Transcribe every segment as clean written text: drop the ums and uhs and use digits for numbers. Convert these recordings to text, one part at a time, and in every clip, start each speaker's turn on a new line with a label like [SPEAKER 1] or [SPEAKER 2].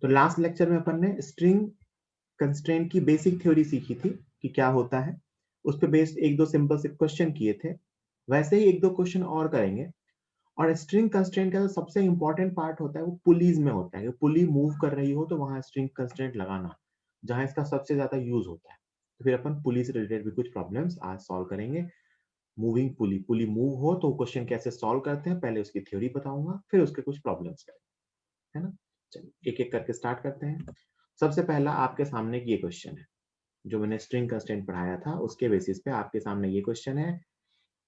[SPEAKER 1] तो last lecture में अपन ने स्ट्रिंग कंस्ट्रेंट की बेसिक थ्योरी सीखी थी कि क्या होता है, उस पर बेस्ड एक दो सिंपल से क्वेश्चन किए थे। वैसे ही एक दो क्वेश्चन और करेंगे। और स्ट्रिंग कंस्ट्रेंट का जो सबसे इंपॉर्टेंट पार्ट होता है वो पुलीज में होता है कि पुली मूव कर रही हो तो वहां स्ट्रिंग कंस्ट्रेंट लगाना, जहां इसका सबसे ज्यादा यूज होता है। तो फिर अपन पुली से रिलेटेड भी कुछ प्रॉब्लम्स आज सॉल्व करेंगे। मूविंग पुली, पुली मूव हो तो क्वेश्चन कैसे सॉल्व करते हैं, पहले उसकी थ्योरी बताऊंगा, फिर उसके कुछ प्रॉब्लम्स करेंगे, है ना। चलिए एक एक करके स्टार्ट करते हैं। सबसे पहला आपके सामने ये क्वेश्चन है, जो मैंने स्ट्रिंग कंस्ट्रेंट पढ़ाया था उसके बेसिस पे आपके सामने ये क्वेश्चन है।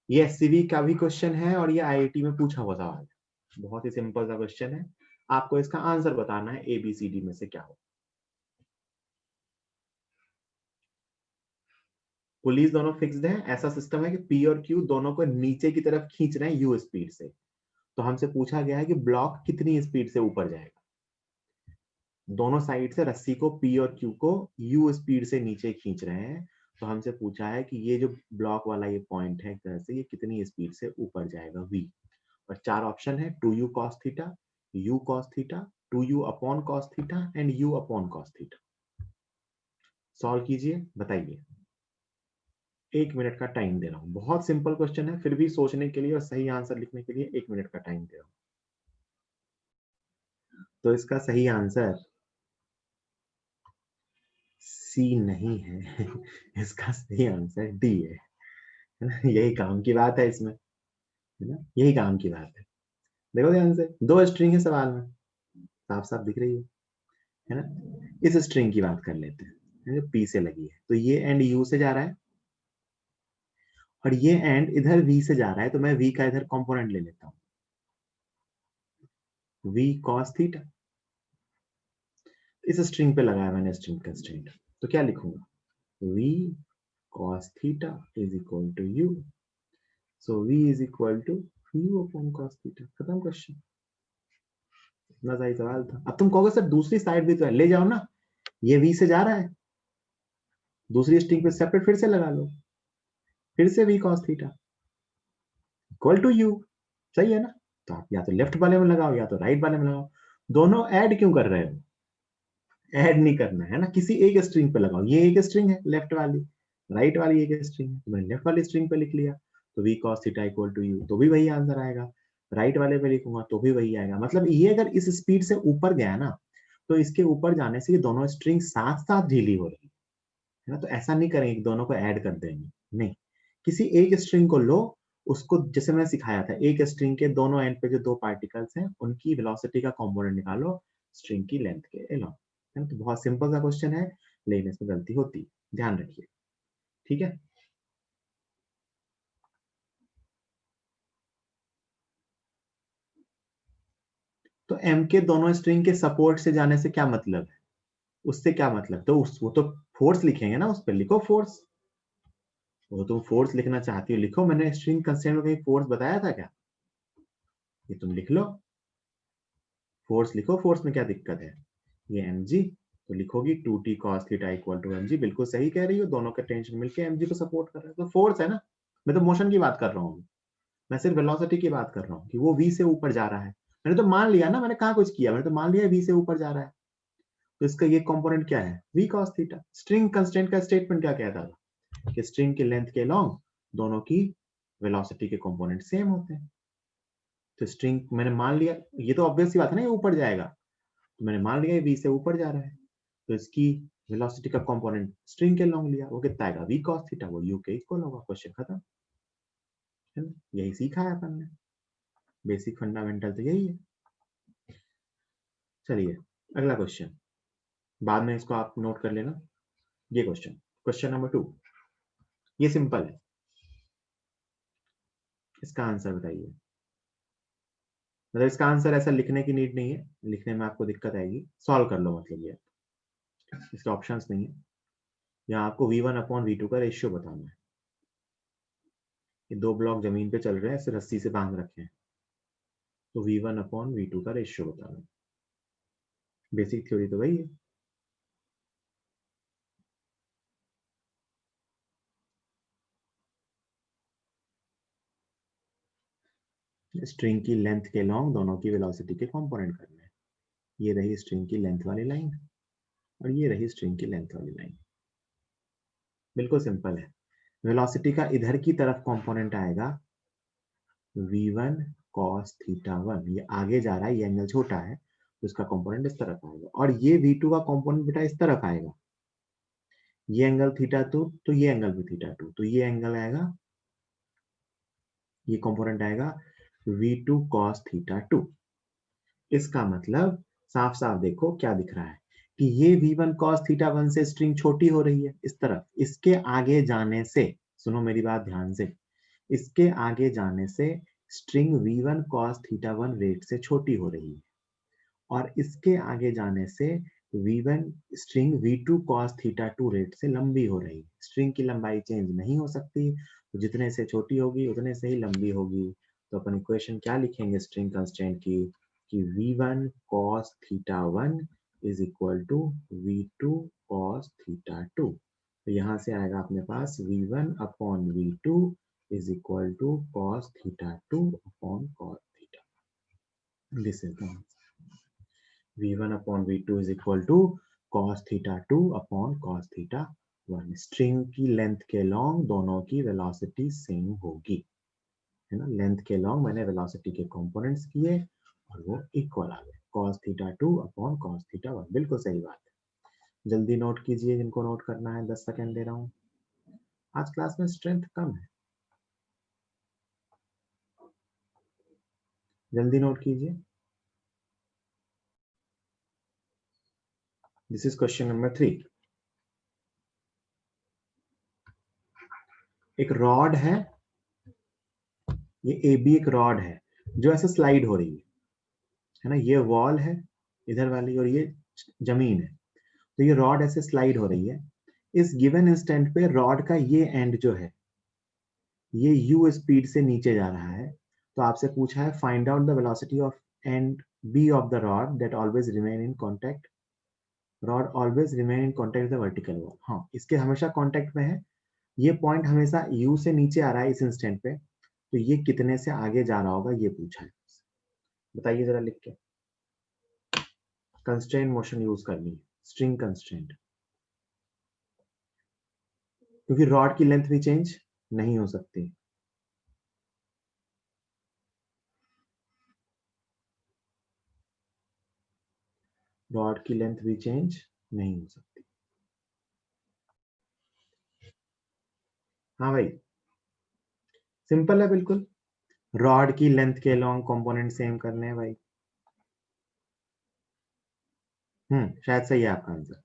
[SPEAKER 1] ये एससीबी का भी क्वेश्चन है और ये आईआईटी में पूछा हुआ सवाल है। बहुत ही सिंपल सा क्वेश्चन है, आपको इसका आंसर बताना है एबीसीडी में से क्या हो। पुलिस दोनों फिक्स्ड है, ऐसा सिस्टम है कि पी और क्यू दोनों को नीचे की तरफ खींच रहे हैं यू स्पीड से। तो हमसे पूछा गया है कि ब्लॉक कितनी स्पीड से ऊपर जाएगा। दोनों साइड से रस्सी को पी और क्यू को यू स्पीड से नीचे खींच रहे हैं। तो हमसे पूछा है कि ये जो ब्लॉक वाला ये पॉइंट है एक तरह से, ये कितनी स्पीड से ऊपर जाएगा वी। और चार ऑप्शन है, two u cos theta, u cos theta, two u upon cos theta and u upon cos theta. Solve कीजिए, बताइए। 1 मिनट का टाइम दे रहा हूं, बहुत सिंपल क्वेश्चन है, फिर भी सोचने के लिए और सही आंसर लिखने के लिए 1 मिनट का टाइम दे रहा हूं। तो इसका सही आंसर सी नहीं है। इसका सही आंसर डी है। यही काम की बात है इसमें, है ना, यही काम की बात है। देखो ध्यान से, दो स्ट्रिंग है सवाल में, साफ साफ दिख रही है ना। इस स्ट्रिंग की बात कर लेते हैं जो पी से लगी है, तो ये एंड यू से जा रहा है और ये एंड इधर वी से जा रहा है, तो मैं वी का इधर कंपोनेंट ले लेता हूं, वी कॉस थीटा। इस स्ट्रिंग पे लगाया मैंने स्ट्रिंग कंस्ट्रेंट, तो क्या लिखूंगा, v cos theta is equal to u, so v is equal to u upon cos theta. खत्म क्वेश्चन। इतना सही सवाल था। अब तुम कहोगे सर दूसरी साइड भी तो है, ले जाओ ना, ये वी से जा रहा है, दूसरी स्ट्रिंग पे सेपरेट फिर से लगा लो, फिर से v cos theta equal to u. सही है ना। तो आप या तो लेफ्ट वाले में लगाओ या तो राइट वाले में लगाओ। दोनों ऐड क्यों कर रहे हो, ऐड नहीं करना है ना, किसी एक स्ट्रिंग पे लगाओ। ये एक स्ट्रिंग है लेफ्ट वाली, राइट वाली एक स्ट्रिंग है, तो मैंने लेफ्ट वाली स्ट्रिंग पे लिख लिया, तो v cos theta equal to u, तो भी वही आंसर आएगा। राइट वाले पे लिखूंगा तो भी वही आएगा। मतलब ये अगर इस स्पीड से ऊपर गया ना, तो इसके ऊपर जाने से ये दोनों स्ट्रिंग साथ साथ ढीली हो रही है ना। तो ऐसा नहीं करेंगे कि दोनों को ऐड कर देंगे, नहीं, किसी एक स्ट्रिंग को लो, उसको जैसे मैंने सिखाया था, एक स्ट्रिंग के दोनों एंड पे जो दो पार्टिकल्स हैं उनकी वेलोसिटी का कंपोनेंट निकालो स्ट्रिंग की लेंथ के अलोंग, है ना। तो बहुत सिंपल सा क्वेश्चन है, लेकिन इसमें गलती होती है, ध्यान रखिए, ठीक है। तो एम के दोनों स्ट्रिंग के सपोर्ट से जाने से क्या मतलब है, उससे क्या मतलब, तो वो तो फोर्स लिखेंगे ना, उस पर लिखो फोर्स। वो तुम फोर्स लिखना चाहती हो लिखो, मैंने स्ट्रिंग कंस्ट्रेंट में कहीं फोर्स बताया था क्या, ये तुम लिख लो, फोर्स लिखो, फोर्स में क्या दिक्कत है। ये mg, तो लिखोगी 2t cos theta equal to mg, बिल्कुल सही कह रही हो, दोनों के टेंशन मिलके mg को सपोर्ट कर रहे हैं, तो फोर्स है ना। मैं तो मोशन की बात कर रहा हूँ, मैं सिर्फ वेलोसिटी की बात कर रहा हूँ कि वो v से ऊपर जा रहा है। मैंने तो मान लिया ना, मैंने कहा कुछ किया, मैंने तो मान लिया v से ऊपर जा रहा है, तो इसका ये कंपोनेंट क्या है, v cos theta. String constraint का स्टेटमेंट क्या कहता था कि स्ट्रिंग की लेंथ के लॉन्ग दोनों की वेलोसिटी के कंपोनेंट सेम होते हैं। तो स्ट्रिंग मैंने मान लिया, ये तो ऑब्वियस सी बात है ना, ये ऊपर जाएगा, तो मैंने मान लिया v से ऊपर जा रहा है, तो इसकी वेलोसिटी का कंपोनेंट स्ट्रिंग के लॉन्ग लिया, वो कितना आएगा, v cos थीटा, वो u के इक्वल होगा। क्वेश्चन खत्म, है ना। यही सीखा है अपन ने, बेसिक फंडामेंटल तो यही है। चलिए अगला क्वेश्चन, बाद में इसको आप नोट कर लेना। ये क्वेश्चन, क्वेश्चन नंबर 2, ये सिंपल है, इसका आंसर बताइए। मतलब इसका आंसर ऐसा लिखने की नीड नहीं है, लिखने में आपको दिक्कत आएगी, सॉल्व कर लो, मतलब ये इसके ऑप्शंस नहीं है। यहाँ आपको v1/v2 का रेशियो बताना है। ये दो ब्लॉक जमीन पे चल रहे हैं, ऐसे रस्सी से बांध रखे हैं, तो v1/v2 का रेशियो बताना है। बेसिक थ्योरी तो वही है। स्ट्रिंग की लेंथ के लॉन्ग दोनों की वेलोसिटी के कंपोनेंट करने हैं, ये रही स्ट्रिंग की लेंथ वाली लाइन और ये रही स्ट्रिंग की लेंथ वाली लाइन। बिल्कुल सिंपल है। वेलोसिटी का इधर की तरफ कंपोनेंट आएगा v1 cos θ1, ये आगे जा रहा है, ये एंगल छोटा है तो इसका कंपोनेंट इस तरफ आएगा, और ये v2 का कंपोनेंट बेटा इस तरफ आएगा, ये एंगल θ2 तो ये एंगल भी θ2, तो ये एंगल आएगा, ये कंपोनेंट आएगा v2 cos θ2। इसका मतलब साफ साफ देखो क्या दिख रहा है कि ये v1 cos θ1 से स्ट्रिंग छोटी हो रही है इस तरफ, इसके आगे जाने से, सुनो मेरी बात ध्यान से, इसके आगे जाने से स्ट्रिंग v1 cos θ1 रेट से छोटी हो रही है, और इसके आगे जाने से v1 string v2 cos θ2 rate से लंबी हो रही है। स्ट्रिंग की लंबाई चेंज नहीं हो सकती, तो जितने से छोटी होगी उतने से ही लंबी होगी। तो अपन इक्वेशन क्या लिखेंगे स्ट्रिंग कंस्ट्रेंट की, कि v1 cos θ1 is equal to v2 cos θ2। तो यहाँ से आएगा अपने पास v1 upon v2 is equal to cos θ2 upon cos θ। This is the answer. v1 upon v2 is equal to cos θ2 upon cos θ1। String की length के along दोनों की वेलोसिटी सेम होगी, है ना। लेंथ के लॉन्ग मैंने वेलोसिटी के कंपोनेंट्स किए और वो इक्वल आ गए, cos θ2 अपॉन cos θ1। बिल्कुल सही बात है। जल्दी नोट कीजिए जिनको नोट करना है, 10 सेकंड दे रहा हूँ। आज क्लास में स्ट्रेंथ कम है, जल्दी नोट कीजिए। This is question number 3। एक रॉड ये ए बी एक रॉड है जो ऐसे स्लाइड हो रही है ना, ये वॉल है इधर वाली और ये जमीन है, तो ये रॉड ऐसे स्लाइड हो रही है। इस गिवन इंस्टेंट पे रॉड का ये एंड जो है ये u स्पीड से नीचे जा रहा है, तो आपसे पूछा है find out the velocity of and b of the rod that always remain in contact, rod always remain in contact the vertical wall. हाँ, इसके हमेशा कांटेक्ट में है, ये पॉइंट हमेशा u से नीचे आ रहा है इस इंस्टेंट पे, तो ये कितने से आगे जा रहा होगा ये पूछा है। बताइए जरा लिख के। कंस्ट्रेंट मोशन यूज करनी है, स्ट्रिंग कंस्ट्रेंट, क्योंकि रॉड की लेंथ भी चेंज नहीं हो सकती। रॉड की लेंथ भी चेंज नहीं हो सकती। हाँ भाई, सिंपल है बिल्कुल, रॉड की लेंथ के लॉन्ग कंपोनेंट सेम करने हैं भाई। शायद सही है आपका आंसर।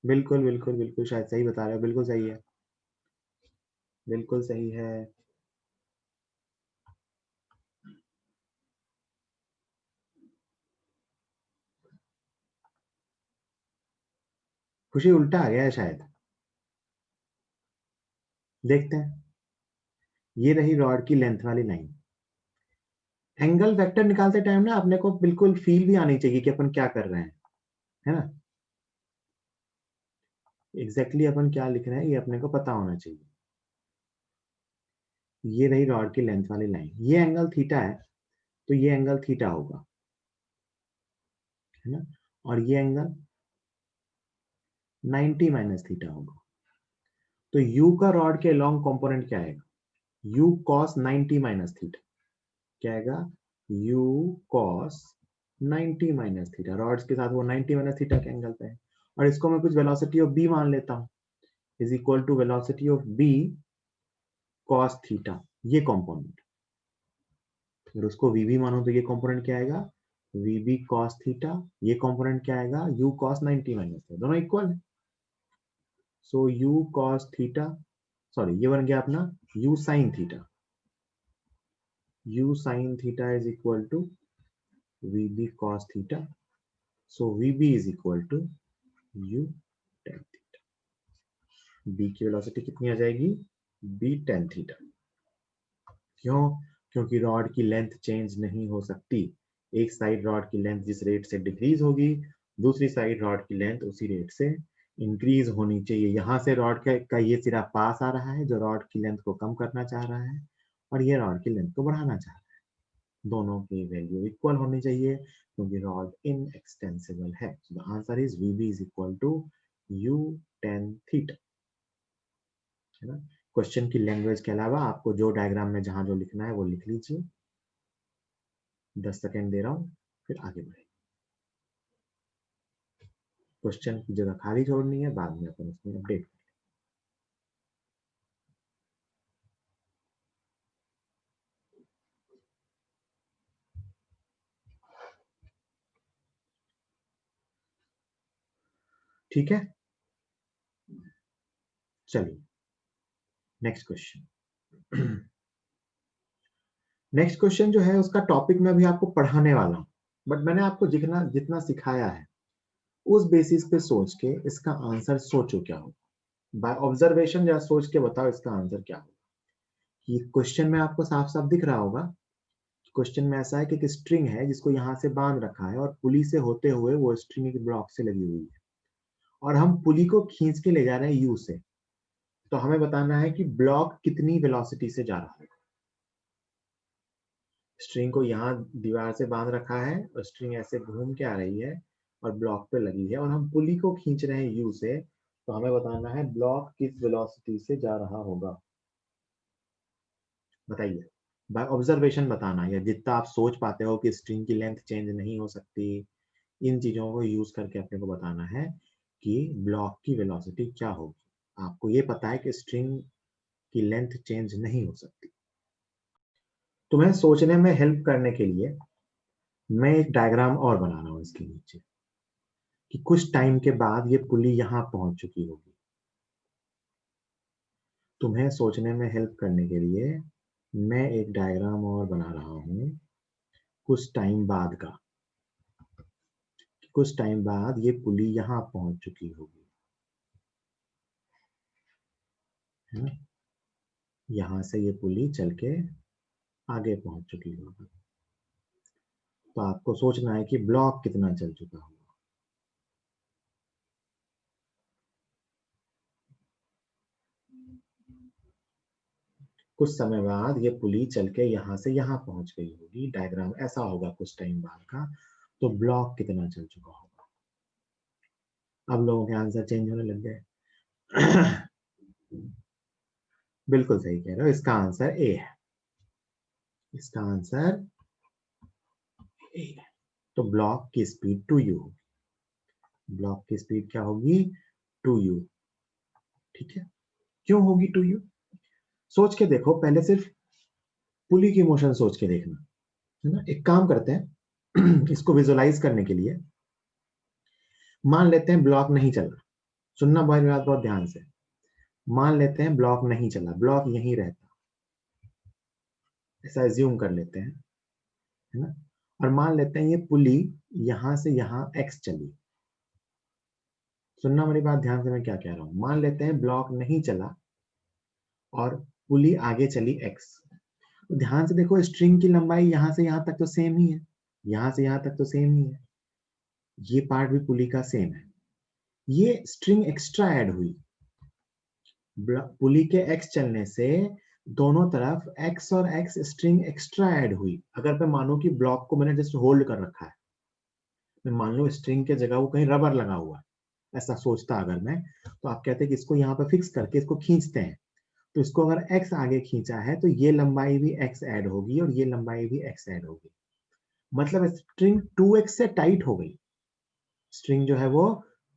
[SPEAKER 1] बिल्कुल बिल्कुल बिल्कुल, शायद सही बता रहे हो, बिल्कुल सही है, बिल्कुल सही है। खुशी उल्टा आ गया है शायद, देखते हैं। ये रही रॉड की लेंथ वाली लाइन। एंगल वेक्टर निकालते टाइम ना अपने को बिल्कुल फील भी आनी चाहिए कि अपन क्या कर रहे हैं, है ना। एग्जैक्टली अपन क्या लिख रहे हैं ये अपने को पता होना चाहिए। ये रही रॉड की लेंथ वाली लाइन, ये एंगल थीटा है तो ये एंगल थीटा होगा, है ना, और ये एंगल 90 माइनस थीटा होगा। तो u का रॉड के लॉन्ग कंपोनेंट क्या आएगा, u cos 90 माइनस थीटा, क्या आएगा, u cos 90 minus theta. Rods के साथ वो 90 माइनस थीटा के एंगल पे है, और इसको मैं कुछ वेलोसिटी ऑफ b मान लेता हूं, is equal to velocity of b cos theta, ये कंपोनेंट। अगर उसको vb मानो तो ये कंपोनेंट क्या आएगा, vb cos थीटा, ये कंपोनेंट क्या आएगा, u cos 90 माइनस थीटा, दोनों इक्वल है। सो u cos थीटा, सॉरी ये बन गया अपना u sin theta, u sin theta is equal to vb cos theta, so vb is equal to u tan theta। b की velocity कितनी आ जाएगी, b tan theta। क्यों, क्योंकि रॉड की लेंथ चेंज नहीं हो सकती। एक साइड रॉड की लेंथ जिस रेट से डिक्रीज होगी, दूसरी साइड रॉड की लेंथ उसी रेट से इंक्रीज होनी चाहिए। यहाँ से रॉड का ये सिरा पास आ रहा है जो रॉड की लेंथ को कम करना चाह रहा है, और ये रॉड की लेंथ को बढ़ाना चाह रहा है। दोनों की वैल्यू इक्वल होनी चाहिए क्योंकि रॉड इनएक्सटेंसिबल है। The answer is VB is equal to U tan theta, है ना। क्वेश्चन की लैंग्वेज के अलावा आपको जो डायग्राम में जहां जो लिखना है वो लिख लीजिए। 10 सेकेंड दे रहा हूं, फिर आगे बढ़े। क्वेश्चन की जगह खाली छोड़नी है, बाद में अपन उसमें अपडेट। ठीक है, चलिए नेक्स्ट क्वेश्चन। नेक्स्ट क्वेश्चन जो है उसका टॉपिक मैं भी आपको पढ़ाने वाला हूं, बट मैंने आपको जितना जितना सिखाया है उस बेसिस पे सोच के इसका आंसर सोचो क्या होगा। बाय ऑब्जर्वेशन या सोच के बताओ इसका आंसर क्या होगा। कि क्वेश्चन में आपको साफ साफ दिख रहा होगा। क्वेश्चन में ऐसा है कि एक स्ट्रिंग है जिसको यहाँ से बांध रखा है और पुली से होते हुए वो स्ट्रिंग एक ब्लॉक से लगी हुई है और हम पुली को खींच के ले जा रहे हैं यू से। तो हमें बताना है कि ब्लॉक कितनी वेलोसिटी से जा रहा है। स्ट्रिंग को यहाँ दीवार से बांध रखा है और स्ट्रिंग ऐसे घूम के आ रही है और ब्लॉक पे लगी है और हम पुली को खींच रहे हैं यू से। तो हमें बताना है ब्लॉक किस वेलोसिटी से जा रहा होगा। बताइए। बाय ऑब्जर्वेशन बताना है, या जितना आप सोच पाते हो कि स्ट्रिंग की लेंथ चेंज नहीं हो सकती, इन चीजों को यूज करके अपने को बताना है कि ब्लॉक की वेलोसिटी क्या होगी। आपको ये पता है कि स्ट्रिंग की लेंथ चेंज नहीं हो सकती। तुम्हें सोचने में हेल्प करने के लिए मैं एक डायग्राम और बना रहा हूं इसके नीचे कि कुछ टाइम के बाद ये पुली यहां पहुंच चुकी होगी। तुम्हें सोचने में हेल्प करने के लिए मैं एक डायग्राम और बना रहा हूं कुछ टाइम बाद का। कुछ टाइम बाद ये पुली यहां पहुंच चुकी होगी, है ना। यहां से ये पुली चल के आगे पहुंच चुकी होगी। तो आपको सोचना है कि ब्लॉक कितना चल चुका होगा। कुछ समय बाद ये पुली चल के यहां से यहां पहुंच गई होगी। डायग्राम ऐसा होगा कुछ टाइम बाद का। तो ब्लॉक कितना चल चुका होगा। अब लोगों के आंसर चेंज होने लग गए। बिल्कुल सही कह रहे हो, इसका आंसर ए है। इसका आंसर ए है। तो ब्लॉक की स्पीड 2u होगी। ब्लॉक की स्पीड क्या होगी? 2u। ठीक है। क्यों होगी 2u? सोच के देखो पहले, सिर्फ पुली की मोशन सोच के देखना, है ना। एक काम करते हैं, इसको विजुअलाइज करने के लिए मान लेते हैं ब्लॉक नहीं चल रहा। सुनना बहुत बात बहुत ध्यान से। मान लेते हैं ब्लॉक नहीं चला, ब्लॉक यहीं रहता, ऐसा एज्यूम कर लेते हैं, है ना। और मान लेते हैं ये पुली यहां से यहां एक्स चली। सुनना मेरी बात ध्यान से, मैं क्या कह रहा हूं। मान लेते हैं ब्लॉक नहीं चला और पुली आगे चली एक्स। तो ध्यान से देखो, स्ट्रिंग की लंबाई यहां से यहां तक तो सेम ही है, यहां से यहां तक तो सेम ही है। ये पार्ट भी पुली का सेम है। ये स्ट्रिंग एक्स्ट्रा ऐड हुई। पुली के एक्स चलने से दोनों तरफ एक्स और एक्स स्ट्रिंग एक्स्ट्रा ऐड हुई। अगर मैं मानूं कि ब्लॉक को मैंने जस्ट होल्ड कर रखा है, मैं मान लो स्ट्रिंग के जगह वो कहीं रबर लगा हुआ है, ऐसा सोचता अगर मैं, तो आप कहते हैं कि इसको यहाँ पे फिक्स करके इसको खींचते हैं। तो इसको अगर x आगे खींचा है तो ये लंबाई भी x ऐड होगी और ये लंबाई भी x ऐड होगी। मतलब स्ट्रिंग 2x से टाइट हो गई। स्ट्रिंग जो है वो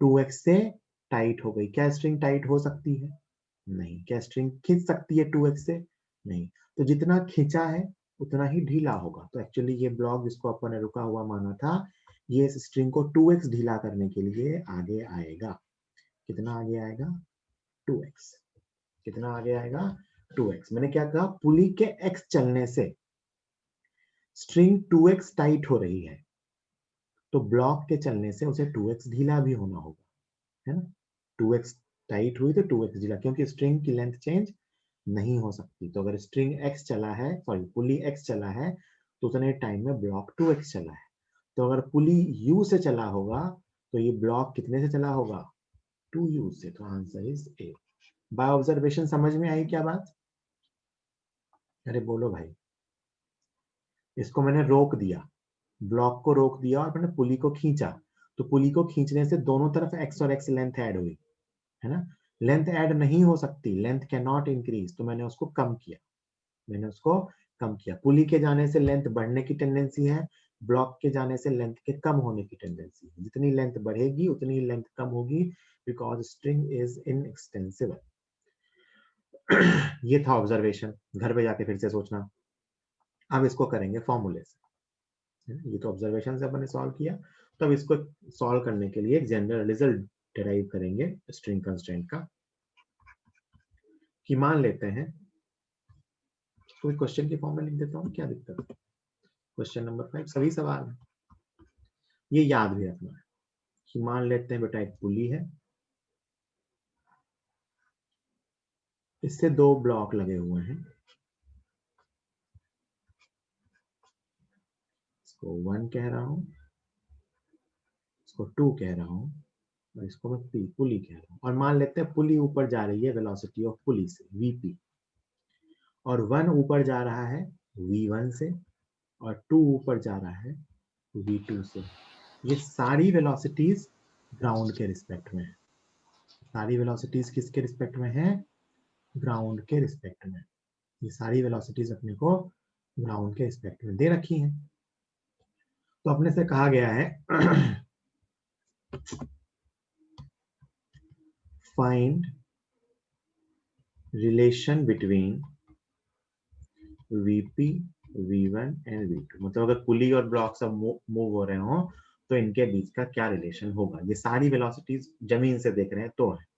[SPEAKER 1] 2x से टाइट हो गई। क्या स्ट्रिंग टाइट हो सकती है? नहीं। क्या स्ट्रिंग खींच सकती है 2x से? नहीं। तो जितना खींचा है उतना ही ढीला होगा। तो एक्चुअली ये ब्लॉक जिसको अपन ने रुका हुआ माना था, ये इस स्ट्रिंग को 2x ढीला करने के लिए आगे आएगा। कितना आगे आएगा? 2x। कितना आगे आएगा? 2x। मैंने क्या कहा? पुली के x चलने से स्ट्रिंग 2x टाइट हो रही है, तो ब्लॉक के चलने से उसे 2x ढीला भी होना होगा, है ना। 2x टाइट हुई तो 2x ढीला, क्योंकि स्ट्रिंग की लेंथ चेंज नहीं हो सकती। तो अगर स्ट्रिंग x चला है, सॉरी पुली x चला है, तो उतने टाइम में ब्लॉक 2x चला है। तो अगर पुली u से चला होगा तो ये ब्लॉक कितने से चला होगा? 2u से। तो answer is a. By observation समझ में आई क्या बात? अरे बोलो भाई। इसको मैंने रोक दिया, ब्लॉक को रोक दिया और मैंने पुली को खींचा, तो पुली को खींचने से दोनों तरफ x और x लेंथ ऐड हुई, है ना। लेंथ ऐड नहीं हो सकती, लेंथ कैन नॉट इंक्रीज, तो मैंने उसको कम किया, मैंने उसको कम किया। पुली के जाने से लेंथ बढ़ने की टेंडेंसी है, ब्लॉक के जाने से लेंथ के कम होने की टेंडेंसी है। जितनी लेंथ बढ़ेगी उतनी ही लेंथ कम होगी, बिकॉज स्ट्रिंग इज इनएक्सटेंसिबल। ये था ऑब्जर्वेशन, घर पे जाके फिर से सोचना। अब इसको करेंगे फॉर्मूले से, ये तो ऑब्जर्वेशन से अपने सॉल्व किया, तो अब इसको सॉल्व करने के लिए एक जनरल रिजल्ट डिराइव करेंगे स्ट्रिंग कंस्ट्रेंट का। कि मान लेते हैं, कोई क्वेश्चन की फॉर्म में लिख देता हूँ, क्या दिक्कत है। क्वेश्चन नंबर 5 सभी सवाल है, ये याद भी रखना है कि मान लेते हैं बेटा एक पुली है, इससे दो ब्लॉक लगे हुए हैं, इसको 1 कह रहा हूं, इसको 2 कह रहा हूं, और इसको मैं पुली कह रहा हूं। और मान लेते हैं पुली ऊपर जा रही है वेलोसिटी ऑफ पुली से वीपी, और 1 ऊपर जा रहा है v1 से, और 2 ऊपर जा रहा है v2 से। ये सारी वेलोसिटीज ग्राउंड के रिस्पेक्ट में है, सारी वेलोसिटीज किसके रिस्पेक्ट में है, ग्राउंड के रिस्पेक्ट में। ये सारी वेलोसिटीज अपने को ग्राउंड के रिस्पेक्ट में दे रखी हैं। तो अपने से कहा गया है find relation between VP, v1 and v2। मतलब अगर पुली और ब्लॉक सब मूव हो रहे हो तो इनके बीच का क्या रिलेशन होगा। ये सारी वेलोसिटीज जमीन से देख रहे हैं तो है।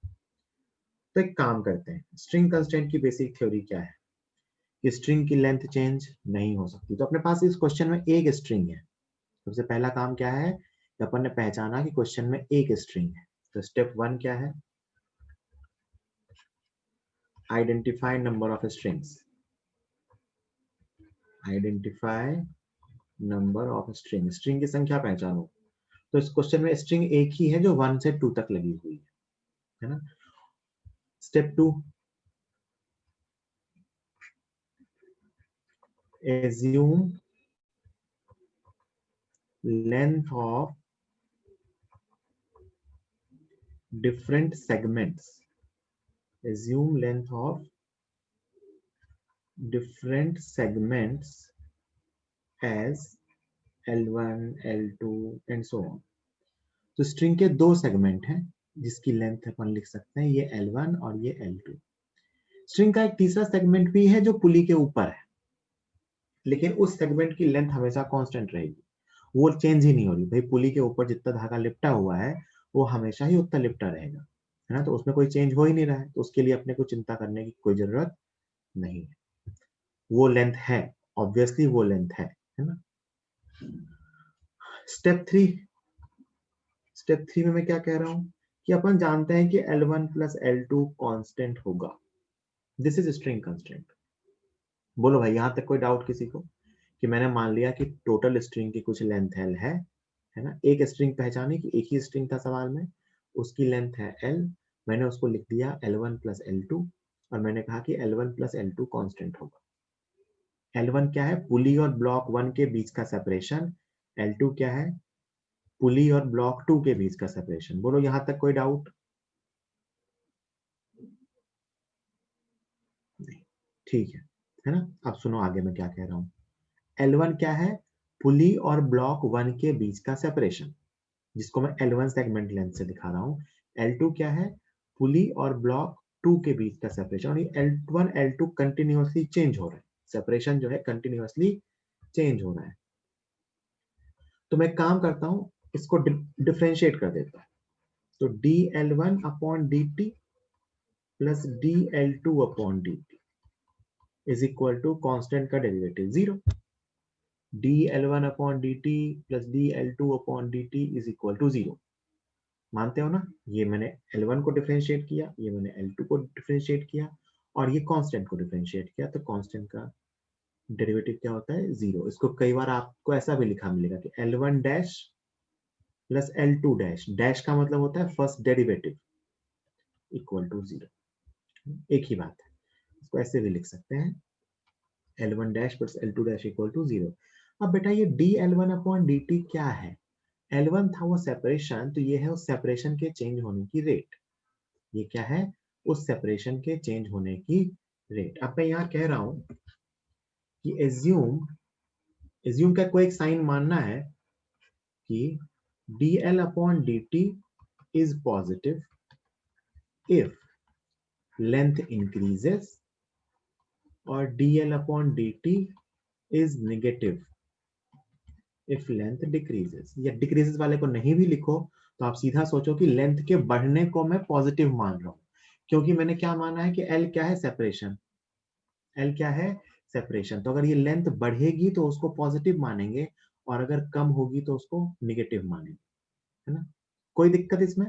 [SPEAKER 1] तो एक काम करते हैं, स्ट्रिंग कंस्ट्रेंट की बेसिक थ्योरी क्या है कि स्ट्रिंग की लेंथ चेंज नहीं हो सकती। तो अपने पास इस क्वेश्चन में एक स्ट्रिंग है। सबसे पहला काम क्या है कि अपन ने पहचाना कि क्वेश्चन में एक स्ट्रिंग है। तो स्टेप 1 क्या है, identify number of strings, identify number of string, string की संख्या पहचानो। तो इस क्वेश्चन में स्ट्रिंग एक ही है जो 1 से 2 तक लगी हुई है ना। Step 2, assume length of different segments, assume length of different segments as L1, L2 and so on। तो स्ट्रिंग के दो सेगमेंट हैं जिसकी लेंथ अपन लिख सकते हैं, ये L1 और ये L2। स्ट्रिंग का एक तीसरा सेगमेंट भी है जो पुली के ऊपर है, लेकिन उस सेगमेंट की लेंथ हमेशा कांस्टेंट रहेगी, वो चेंज ही नहीं हो रही। भाई पुली के ऊपर जितना धागा लिपटा हुआ है वो हमेशा ही उतना लिपटा रहेगा, है ना। तो उसमें कोई चेंज हो ही नहीं रहा है, तो उसके लिए अपने को चिंता करने की कोई जरूरत नहीं है, वो लेंथ है, ऑब्वियसली वो लेंथ है ना। स्टेप 3, स्टेप 3 में मैं क्या कह रहा हूं कि अपन जानते हैं कि L1 प्लस L2 कांस्टेंट होगा। This is string constant. बोलो भाई यहां तक कोई डाउट किसी को कि मैंने मान लिया कि टोटल स्ट्रिंग की कुछ लेंथ L है ना। एक स्ट्रिंग पहचानी कि एक ही स्ट्रिंग था सवाल में, उसकी लेंथ है L, मैंने उसको लिख दिया L1 प्लस L2, और मैंने कहा कि L1 प्लस L2 कांस्टेंट होगा। L1 क्या है, पुली और ब्लॉक 1 के बीच का सेपरेशन, L2 क्या है, पुली और ब्लॉक 2 के बीच का सेपरेशन। बोलो यहां तक कोई डाउट नहीं, ठीक है ना। अब सुनो आगे मैं क्या कह रहा हूं। L1 क्या है, पुली और ब्लॉक 1 के बीच का सेपरेशन, जिसको मैं L1 सेगमेंट लेंथ से दिखा रहा हूं। L2 क्या है, पुली और ब्लॉक 2 के बीच का सेपरेशन, और ये L1 L2 कंटिन्यूअसली चेंज हो रहा है, सेपरेशन जो है कंटिन्यूअसली चेंज हो रहा है। तो मैं काम करता हूं, इसको डिफरेंशिएट कर देता हूं। तो dL1 upon dt plus dL2 upon dt is equal to constant का derivative 0। dL1 upon dt plus dL2 upon dt is equal to 0। मानते हो ना, ये मैंने L1 को डिफरेंशिएट किया, ये मैंने L2 को डिफरेंशिएट किया, और ये कांस्टेंट को डिफरेंशिएट किया, तो कांस्टेंट का डेरिवेटिव क्या होता है, 0। इसको कई बार आपको ऐसा भी लिखा मिलेगा कि L1 dash plus L2 dash, dash का मतलब होता है फर्स्ट डेरिवेटिव, इक्वल टू 0। एक ही बात है, इसको ऐसे भी लिख सकते हैं L1 dash plus L2 dash equal to 0। अब बेटा ये dl1 अपॉन dt क्या है? L1 था वो सेपरेशन, तो ये है उस सेपरेशन के चेंज होने की रेट। ये क्या है? उस सेपरेशन के चेंज होने की रेट। अब मैं यहाँ कह रहा हूं कि एज्यूम का कोई एक साइन मानना है कि dl upon dt is positive if length increases और dl upon dt is negative if length decreases। या decreases वाले को नहीं भी लिखो तो आप सीधा सोचो कि लेंथ के बढ़ने को मैं पॉजिटिव मान रहा हूं, क्योंकि मैंने क्या माना है कि L क्या है? सेपरेशन। L क्या है? सेपरेशन। तो अगर ये लेंथ बढ़ेगी तो उसको पॉजिटिव मानेंगे और अगर कम होगी तो उसको निगेटिव मानेंगे, है ना? कोई दिक्कत इसमें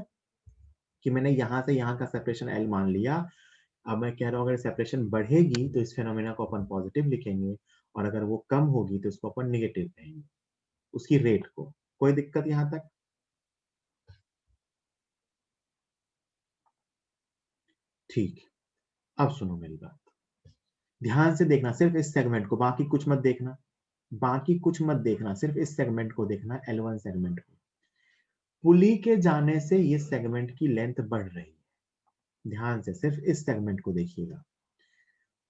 [SPEAKER 1] कि मैंने यहां से यहां का सेपरेशन L मान लिया, अब मैं कह रहा हूं अगर सेपरेशन बढ़ेगी तो इस फेनोमेना को अपन पॉजिटिव लिखेंगे और अगर वो कम होगी तो इसको अपन निगेटिव कहेंगे, उसकी रेट को। कोई दिक्कत यहां तक? ठीक। अब सुनो मेरी बात, ध्यान से देखना सिर्फ इस सेगमेंट को, बाकी कुछ मत देखना, बाकी कुछ मत देखना, सिर्फ इस सेगमेंट को देखना, L1 सेगमेंट को। पुली के जाने से ये सेगमेंट की लेंथ बढ़ रही है। ध्यान से सिर्फ इस सेगमेंट को देखिएगा।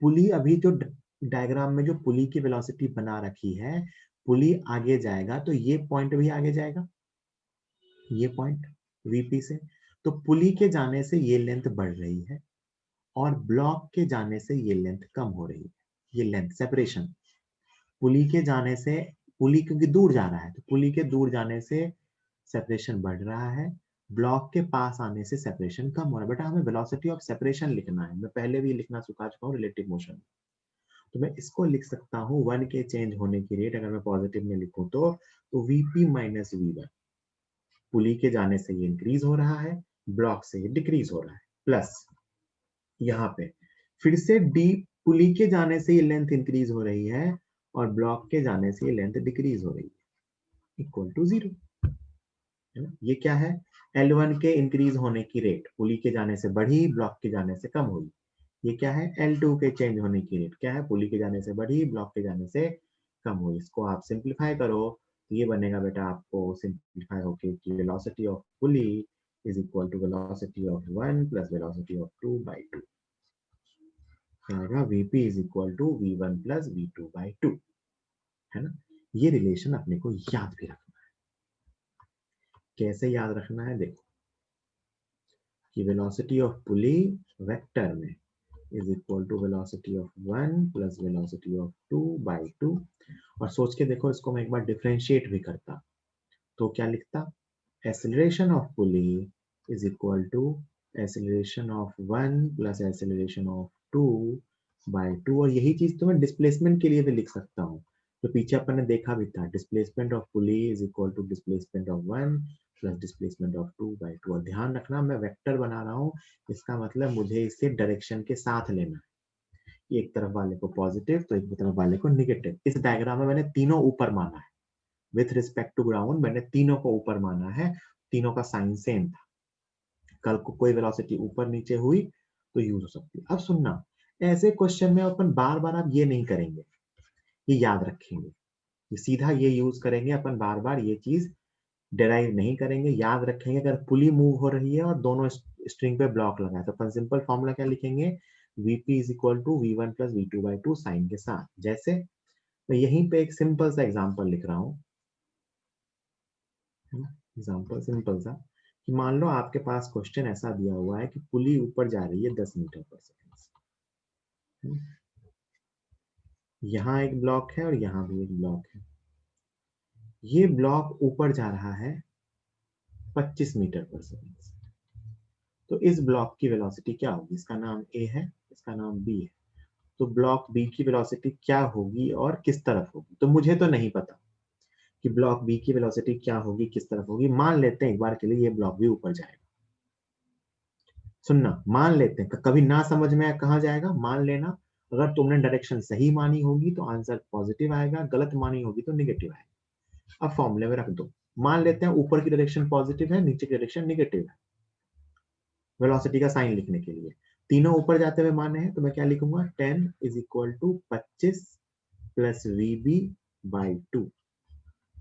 [SPEAKER 1] पुली अभी जो डायग्राम में जो पुली की वेलोसिटी बना रखी है, पुली आगे जाएगा तो ये पॉइंट भी आगे जाएगा, ये पॉइंट वीपी से। तो पुली के जाने से ये लेंथ बढ़ रही है और ब्लॉक के जाने से ये लेंथ कम हो रही है। ये लेंथ सेपरेशन पुली के जाने से, पुली क्योंकि दूर जा रहा है तो पुली के दूर जाने से सेपरेशन बढ़ रहा है, ब्लॉक के पास आने से सेपरेशन कम हो रहा है। बेटा हमें वेलोसिटी ऑफ सेपरेशन लिखना है, मैं पहले भी लिखना सिखा चुका हूँ रिलेटिव मोशन। तो मैं इसको लिख सकता हूँ 1 के चेंज होने की रेट, अगर मैं पॉजिटिव में लिखूं तो वीपी माइनस वी1। पुली के जाने से ये इंक्रीज हो रहा है, ब्लॉक से ये डिक्रीज हो रहा है, प्लस यहाँ पे फिर से डी, पुली के जाने से ये लेंथ इंक्रीज हो रही है और ब्लॉक के जाने से ये लेंथ डिक्रीज हो रही है, इक्वल टू 0, है ना? ये क्या है? L1 के इंक्रीज होने की रेट, पुली के जाने से बढ़ी, ब्लॉक के जाने से कम हुई। ये क्या है? L2 के चेंज होने की रेट क्या है? पुली के जाने से बढ़ी, ब्लॉक के जाने से कम हुई। इसको आप सिंप्लीफाई करो तो ये बनेगा बेटा आपको सिंप्लीफाई होके कि velocity of pulley is equal to velocity of 1 plus velocity of 2 by 2। आएगा Vp is equal to V1 plus V2 by 2, है ना? ये रिलेशन अपने को याद भी रखना है। कैसे याद रखना है? देखो कि वेलोसिटी ऑफ पुली वेक्टर में is equal to velocity of 1 plus velocity of 2 by 2। और सोच के देखो, इसको मैं एक बार डिफरेंशिएट भी करता तो क्या लिखता? Acceleration of pulley is equal to acceleration of 1 plus acceleration of 2 by 2। और यही चीज तो मैं डिस्प्लेसमेंट के लिए भी लिख सकता हूँ, तो पीछे अपन ने देखा भी था, displacement of pulley is equal to displacement of 1 plus displacement of 2 by 2। और ध्यान रखना मैं वेक्टर बना रहा हूँ, इसका मतलब मुझे इसे डायरेक्शन के साथ लेना है, एक तरफ वाले को पॉजिटिव तो एक तरफ वाले को निगेटिव। इस डायग्राम में मैंने तीनों ऊपर माना है, विथ रिस्पेक्ट टू ग्राउंड मैंने तीनों को ऊपर माना है, तीनों का साइन सेम था। कल को कोई वेलोसिटी ऊपर नीचे हुई तो यूज हो सकती है। अब सुनना, ऐसे क्वेश्चन में अपन बार बार आप ये नहीं करेंगे, ये याद रखेंगे, ये सीधा ये यूज करेंगे, अपन बार बार ये चीज डिराइव नहीं करेंगे, याद रखेंगे। अगर पुली मूव हो रही है और दोनों स्ट्रिंग पे ब्लॉक लगा है तो अपन सिंपल फॉर्मूला क्या लिखेंगे? Vp is equal to V1 plus V2 by 2 sign के साथ। जैसे मैं यहीं पे एक सिंपल सा एग्जांपल लिख रहा हूँ, एग्जांपल सिंपल सा, कि मान लो आपके पास क्वेश्चन ऐसा दिया हुआ है कि पुली ऊपर जा रही है 10 मीटर पर सेकेंड, यहाँ एक ब्लॉक है और यहाँ भी एक ब्लॉक है। ये ब्लॉक ऊपर जा रहा है 25 मीटर पर सेकेंड। तो इस ब्लॉक की वेलोसिटी क्या होगी? इसका नाम A है, इसका नाम B है। तो ब्लॉक B की वेलोसिटी क्या होगी और किस तरफ होगी? तो मुझे तो नहीं पता कि ब्लॉक B की वेलोसिटी क्या होगी, किस तरफ होगी। मान लेते हैं एक बार के लिए ये ब्लॉक भी ऊपर जाएगा। सुनना, मान लेते हैं, कभी ना समझ में कहाँ जाएगा, मान लेना। अगर तुमने डायरेक्शन सही मानी होगी तो आंसर पॉजिटिव आएगा, गलत मानी होगी तो निगेटिव आएगा। अब फॉर्मूले में रख दो, मान लेते हैं ऊपर की डायरेक्शन पॉजिटिव है, नीचे की डायरेक्शन निगेटिव है। वेलोसिटी का साइन लिखने के लिए तीनों ऊपर जाते हुए माने हैं तो मैं क्या लिखूंगा? 10 is equal to 25 plus v b by 2।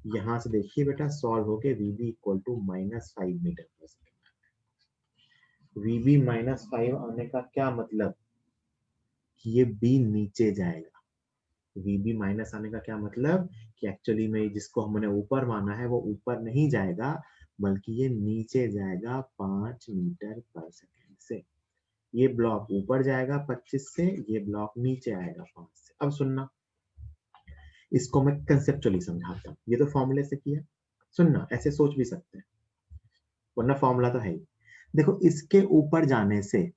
[SPEAKER 1] यहां से देखिए बेटा सॉल्व होके VB equal to -5 metre per second. VB -5 आने का क्या मतलब कि ये बी नीचे जाएगा। वीबी माइनस आने का क्या मतलब कि एक्चुअली में जिसको हमने ऊपर माना है वो ऊपर नहीं जाएगा बल्कि ये नीचे जाएगा 5 मीटर पर सेकेंड से। ये ब्लॉक ऊपर जाएगा 25 से, ये ब्लॉक नीचे आएगा 5 से। अब सुनना, इसको मैं कंसेप्चुअली समझाता हूँ। ये तो फॉर्मूले से किया, सुनना ऐसे सोच भी सकते हैं वरना फॉर्मूला तो है ही। देखो इसके ऊपर जाने से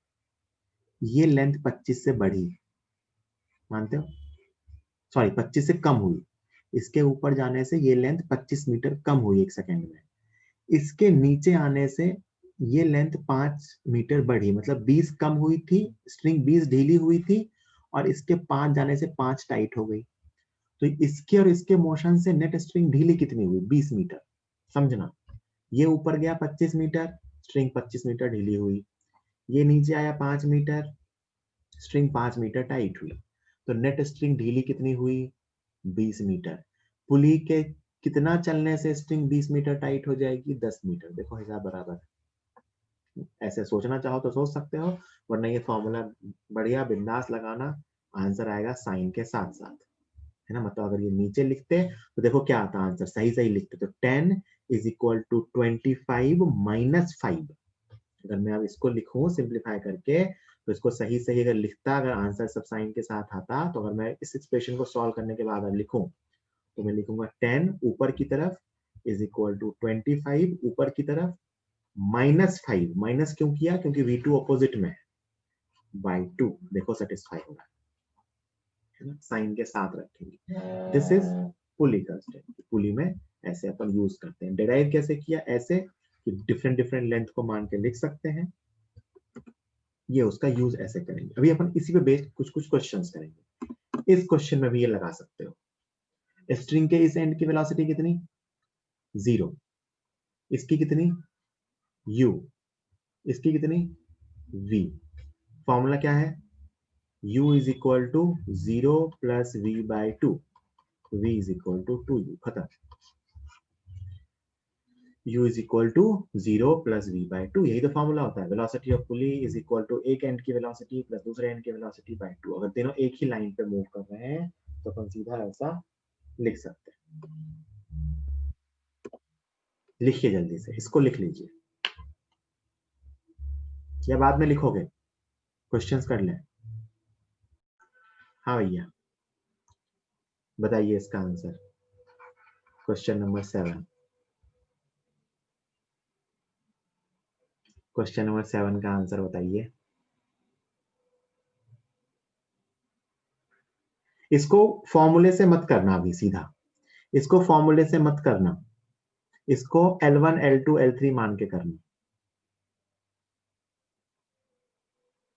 [SPEAKER 1] ये लेंथ 25 से बढ़ी, मानते हो? सॉरी 25 से कम हुई। इसके ऊपर जाने से ये लेंथ 25 मीटर कम हुई एक सेकेंड में। इसके नीचे आने से ये लेंथ 5 मीटर बढ़ी, मतलब 20 कम हुई थी, स्ट्रिंग 20 ढीली हुई थी और इसके 5 जाने से 5 टाइट हो गई। तो इसके और इसके मोशन से नेट स्ट्रिंग ढीली कितनी हुई? 20 मीटर। समझना, ये ऊपर गया 25 मीटर, स्ट्रिंग 25 मीटर ढीली हुई। ये नीचे आया 5 मीटर, स्ट्रिंग 5 मीटर टाइट हुई। तो नेट स्ट्रिंग ढीली कितनी हुई? 20 मीटर। पुली के कितना चलने से स्ट्रिंग 20 मीटर टाइट हो जाएगी? 10 मीटर। देखो हिसाब बराबर। ऐसे सोचना चाहो तो सोच सकते हो वरना ये फॉर्मूला बढ़िया बिंदास लगाना, आंसर आएगा साइन के साथ साथ, है ना। मतलब अगर ये नीचे लिखते तो देखो क्या आता आंसर, सही सही लिखते तो 10 इज इक्वल टू 25 माइनस 5। अगर मैं अब इसको लिखूं सिंप्लीफाई करके तो इसको सही सही अगर लिखता, अगर आंसर सब साइन के साथ आता, तो अगर मैं इस एक्सप्रेशन को सॉल्व करने के बाद अगर लिखूं तो मैं लिखूंगा 10 ऊपर की तरफ इज इक्वल टू 25 ऊपर की तरफ -5। माइनस क्यों किया? क्योंकि V2 ऑपोजिट में है, बाई 2। देखो सेटिस्फाई होगा, है ना। साइन के साथ रखेंगे। This is pulley constant. Pulley में ऐसे अपन यूज करते हैं। डिराइव कैसे किया? ऐसे कि डिफरेंट डिफरेंट लेंथ को मान के लिख सकते हैं, ये उसका यूज ऐसे करेंगे। अभी अपन इसी पे बेस्ड कुछ कुछ क्वेश्चंस करेंगे। इस क्वेश्चन में भी ये लगा सकते हो, स्ट्रिंग के इस एंड की वेलोसिटी कितनी? 0। इसकी कितनी? u। इसकी कितनी? v। फॉर्मूला क्या है? u is equal to 0 plus v by 2। v is equal to 2u। खत्म। u is equal to 0 plus v by 2, यही तो फॉर्मूला होता है। Velocity of pulley is equal to एक एंड की वेलोसिटी प्लस दूसरे एंड की वेलोसिटी बाई 2। अगर तीनों एक ही लाइन पे मूव कर रहे हैं तो अपन सीधा ऐसा लिख सकते हैं। लिखिए जल्दी से, इसको लिख लीजिए या बाद में लिखोगे? क्वेश्चंस कर लें। हाँ भैया बताइए इसका answer. Question number 7। Question number 7 का आंसर बताइए। इसको फॉर्मूले से मत करना अभी सीधा, इसको फॉर्मूले से मत करना, इसको L1 L2 L3 मान के करना।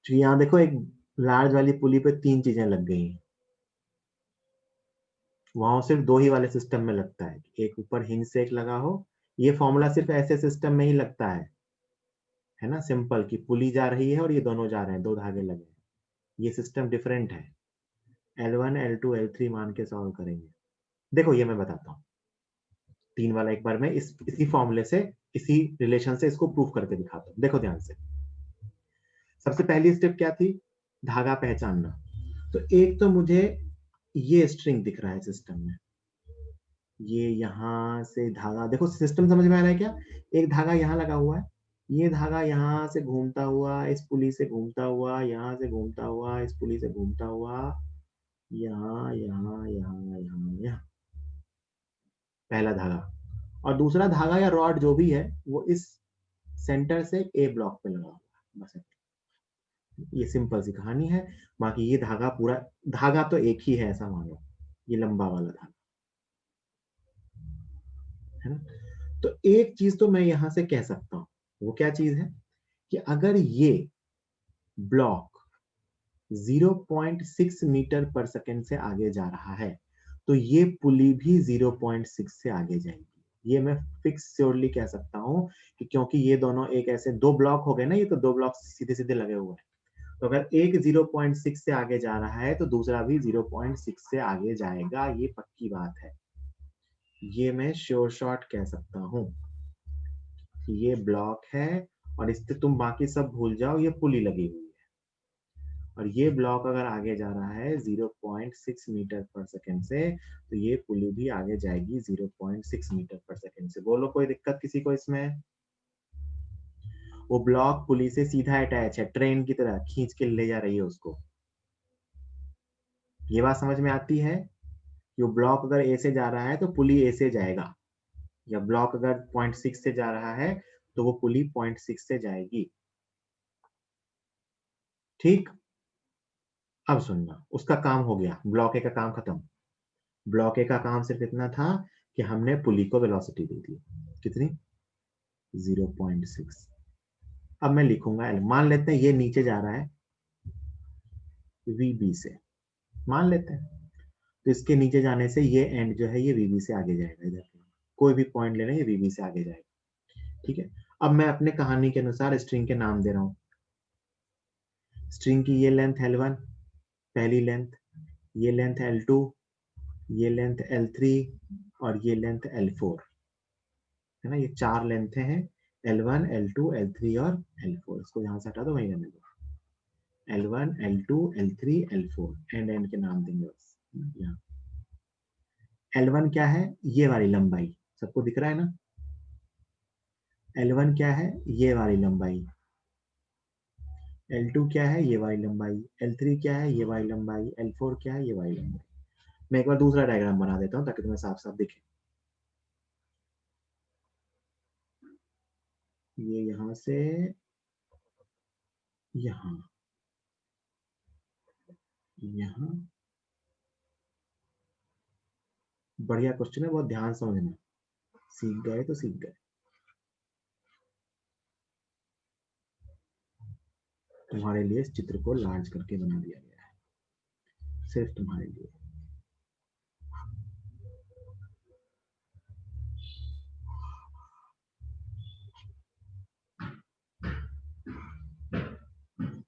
[SPEAKER 1] तो यहां देखो एक लार्ज वाली पुली पे 3 चीजें लग गई हैं, वहां सिर्फ 2 ही वाले सिस्टम में लगता है, एक ऊपर हिंज से एक लगा हो। ये फॉर्मूला सिर्फ ऐसे सिस्टम में ही लगता है ना। सिंपल कि पुली जा रही है और ये दोनों जा रहे हैं, 2 धागे लगे हैं। ये सिस्टम डिफरेंट है। L1 L2 L3 मान के सॉल्व करेंगे। देखो ये मैं बताता हूँ 3 वाला एक बार मैं इसी फॉर्मूले से, इसी रिलेशन से इसको प्रूव करके दिखाता हूँ। देखो ध्यान से, सबसे पहली स्टेप क्या थी? धागा पहचानना। तो एक तो मुझे ये स्ट्रिंग दिख रहा है सिस्टम में, ये यहां से धागा, देखो सिस्टम समझ में आ रहा है क्या? एक धागा यहाँ लगा हुआ है, ये धागा यहाँ से घूमता हुआ इस पुली से घूमता हुआ, यहाँ से घूमता हुआ इस पुली से घूमता हुआ, यहाँ यहाँ यहाँ यहाँ यहाँ, पहला धागा। और दूसरा धागा या रॉड जो भी है वो इस सेंटर से ए ब्लॉक पे लगा हुआ है। बस ये सिंपल सी कहानी है। बाकी ये धागा पूरा, धागा तो एक ही है ऐसा मानो, ये लंबा वाला धागा, है ना। तो एक चीज तो मैं यहां से कह सकता हूं, वो क्या चीज है कि अगर ये ब्लॉक 0.6 मीटर पर सेकेंड से आगे जा रहा है तो ये पुली भी 0.6 से आगे जाएगी। ये मैं फिक्स श्योरली कह सकता हूं कि क्योंकि ये दोनों एक ऐसे 2 ब्लॉक हो गए ना, ये तो 2 ब्लॉक सीधे सीधे लगे हुए हैं। तो अगर एक 0.6 से आगे जा रहा है तो दूसरा भी 0.6 से आगे जाएगा, ये पक्की बात है। ये मैं श्योर शॉट कह सकता हूं कि ये ब्लॉक है और इससे तुम बाकी सब भूल जाओ, ये पुली लगी हुई है। और ये ब्लॉक अगर आगे जा रहा है 0.6 मीटर पर सेकंड से, तो ये पुली भी आगे जाएगी 0.6 मीटर पर सेकंड से। बोलो कोई दिक्कत किसी को इसमें? वो ब्लॉक पुली से सीधा अटैच है, ट्रेन की तरह खींच के ले जा रही है उसको। ये बात समझ में आती है कि वो ब्लॉक अगर ए से जा रहा है तो पुली ए से जाएगा, या ब्लॉक अगर 0.6 से जा रहा है तो वो पुली 0.6 से जाएगी। ठीक, अब सुनना, उसका काम हो गया, ब्लॉक ए का काम खत्म। ब्लॉक ए का काम सिर्फ इतना था कि हमने पुली को वेलोसिटी दे दी। कितनी? 0.6। अब मैं लिखूंगा, मान लेते हैं ये नीचे जा रहा है वीबी से, मान लेते हैं, तो इसके नीचे जाने से ये एंड जो है ये वीबी से आगे जाएगा। इधर कोई भी पॉइंट लेना, ये वीबी से आगे जाएगा। ठीक है, अब मैं अपने कहानी के अनुसार स्ट्रिंग के नाम दे रहा हूं। स्ट्रिंग की ये लेंथ L1 पहली लेंथ, ये लेंथ L2, ये लेंथ L3 और ये लेंथ L4 है ना। ये चार लेंथ हैं, L1, L2, L3 और L4। इसको यहां से हटा दो, वहीं रहने दो। L1, L2, L3, L4 and के नाम देंगे बस। यहाँ L1 क्या है? ये वाली लंबाई, सबको दिख रहा है ना? L1 क्या है? ये वाली लंबाई। L2 क्या है? ये वाली लंबाई। L3 क्या है? ये वाली लंबाई। L4 क्या है? ये वाली लंबाई। मैं एक बार दूसरा डायग्राम बना देता हूँ ताकि तुम्हें साफ साफ दिखे। ये यहां से यहां, यहां। बढ़िया क्वेश्चन है, बहुत ध्यान समझना। सीख गए तो सीख गए। तुम्हारे लिए इस चित्र को लार्ज करके बना दिया गया है, सिर्फ तुम्हारे लिए।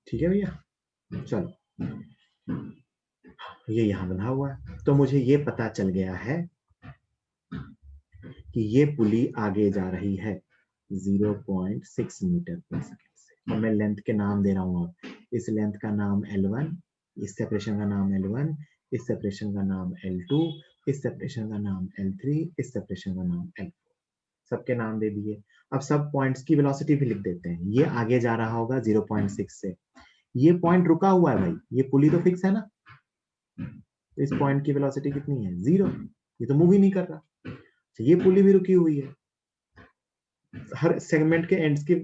[SPEAKER 1] ठीक है भैया, चलो ये यहां बना हुआ है, तो मुझे ये पता चल गया है कि ये पुली आगे जा रही है 0.6 मीटर पर सेकंड से। और मैं लेंथ के नाम दे रहा हूँ, इस लेंथ का नाम L1, इस सेपरेशन का नाम L1, इस सेपरेशन का नाम L2, इस सेपरेशन का नाम L3, इस सेपरेशन का नाम L4। सबके नाम दे दिए। अब सब पॉइंट्स की वेलोसिटी भी लिख देते हैं। ये आगे जा रहा होगा 0.6 से, ये पॉइंट रुका हुआ है भाई, ये पुली तो फिक्स है ना, तो इस पॉइंट की वेलोसिटी कितनी है? 0। ये तो मूव ही नहीं कर रहा, तो ये पुली भी रुकी हुई है। हर सेगमेंट के एंड्स की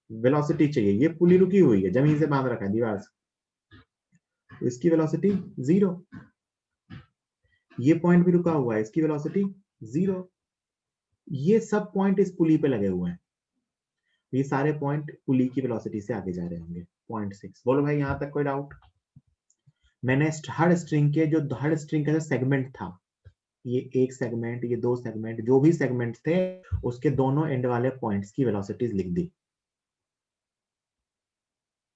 [SPEAKER 1] वेलोसिटी चाहिए। ये पुली रुकी हुई है, जमीन से बांध रखा है, दीवार से, तो इसकी वेलोसिटी 0। ये पॉइंट भी रुका हुआ है, इसकी वेलोसिटी 0। ये सब पॉइंट इस पुली पे लगे हुए हैं, ये सारे पॉइंट पुली की वेलोसिटी से आगे जा रहे होंगे 0.6। बोलो भाई, यहां तक कोई डाउट? मैंने हर स्ट्रिंग का जो सेगमेंट था, ये एक सेगमेंट, ये दो सेगमेंट, जो भी सेगमेंट थे, उसके दोनों एंड वाले पॉइंट्स की वेलोसिटीज लिख दी।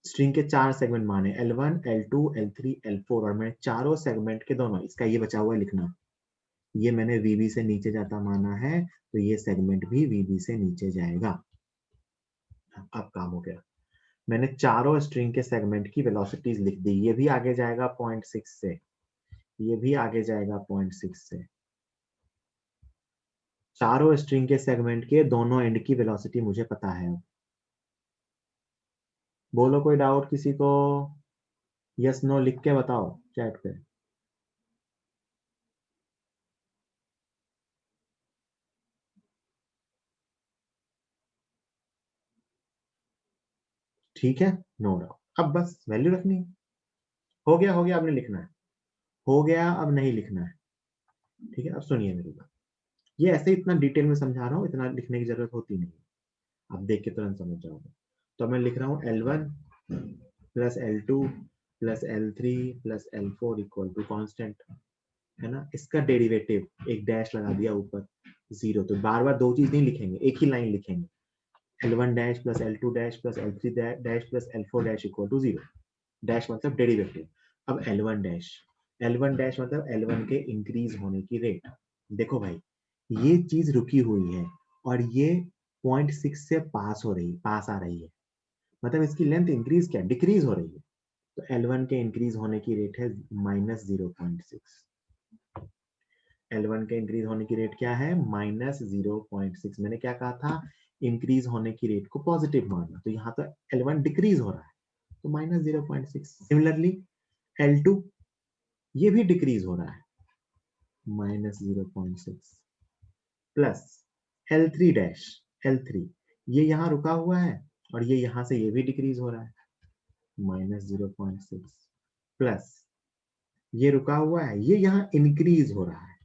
[SPEAKER 1] स्ट्रिंग के चार सेगमेंट माने L1, L2, L3, L4, और मैंने चारों सेगमेंट के दोनों, इसका ये बचा हुआ है लिखना, ये मैंने VB से नीचे जाता माना है, तो ये सेगमेंट भी VB से नीचे जाएगा। अब काम हो गया, मैंने चारों स्ट्रिंग के सेगमेंट की वेलोसिटीज लिख दी। ये भी आगे जाएगा 0.6 से, ये भी आगे जाएगा 0.6 से। चारों स्ट्रिंग के सेगमेंट के दोनों एंड की वेलोसिटी मुझे पता है। बोलो कोई डाउट किसी को? यस नो लिख के बताओ चैट पे। ठीक है, नो डाउट। अब बस वैल्यू रखनी है। हो गया, अब नहीं लिखना है। हो गया, अब नहीं लिखना है। ठीक है, अब सुनिए मेरी बात। ये ऐसे इतना डिटेल में समझा रहा हूँ, इतना लिखने की जरूरत होती नहीं, आप देख के तुरंत समझ जाओगे। तो मैं लिख रहा हूँ L1 plus L2 plus L3 plus L4 equal to constant, है ना। इसका डेरिवेटिव एक डैश लगा दिया ऊपर 0। तो बार बार दो चीज नहीं लिखेंगे, एक ही लाइन लिखेंगे, L1 dash plus L2 dash plus L3 dash plus L4 dash equal to 0। Dash मतलब डेरिवेटिव। अब L1 डैश, L1 डैश मतलब L1 के इंक्रीज होने की रेट। देखो भाई, ये चीज रुकी हुई है और ये 0.6 से पास आ रही है, मतलब इसकी लेंथ इंक्रीज क्या डिक्रीज हो रही है। तो L1 के इंक्रीज होने की रेट है -0.6। L1 के इंक्रीज होने की रेट क्या है -0.6। मैंने क्या कहा था, इंक्रीज होने की रेट को पॉजिटिव मानना, तो यहाँ तो L1 डिक्रीज हो रहा है तो -0.6। सिमिलरली L2 ये भी डिक्रीज हो रहा है -0.6 प्लस L3 डैश, L3 ये यहाँ रुका हुआ है और ये यहाँ से ये भी डिक्रीज हो रहा है -0.6 प्लस ये रुका हुआ है, ये यहाँ इंक्रीज हो रहा है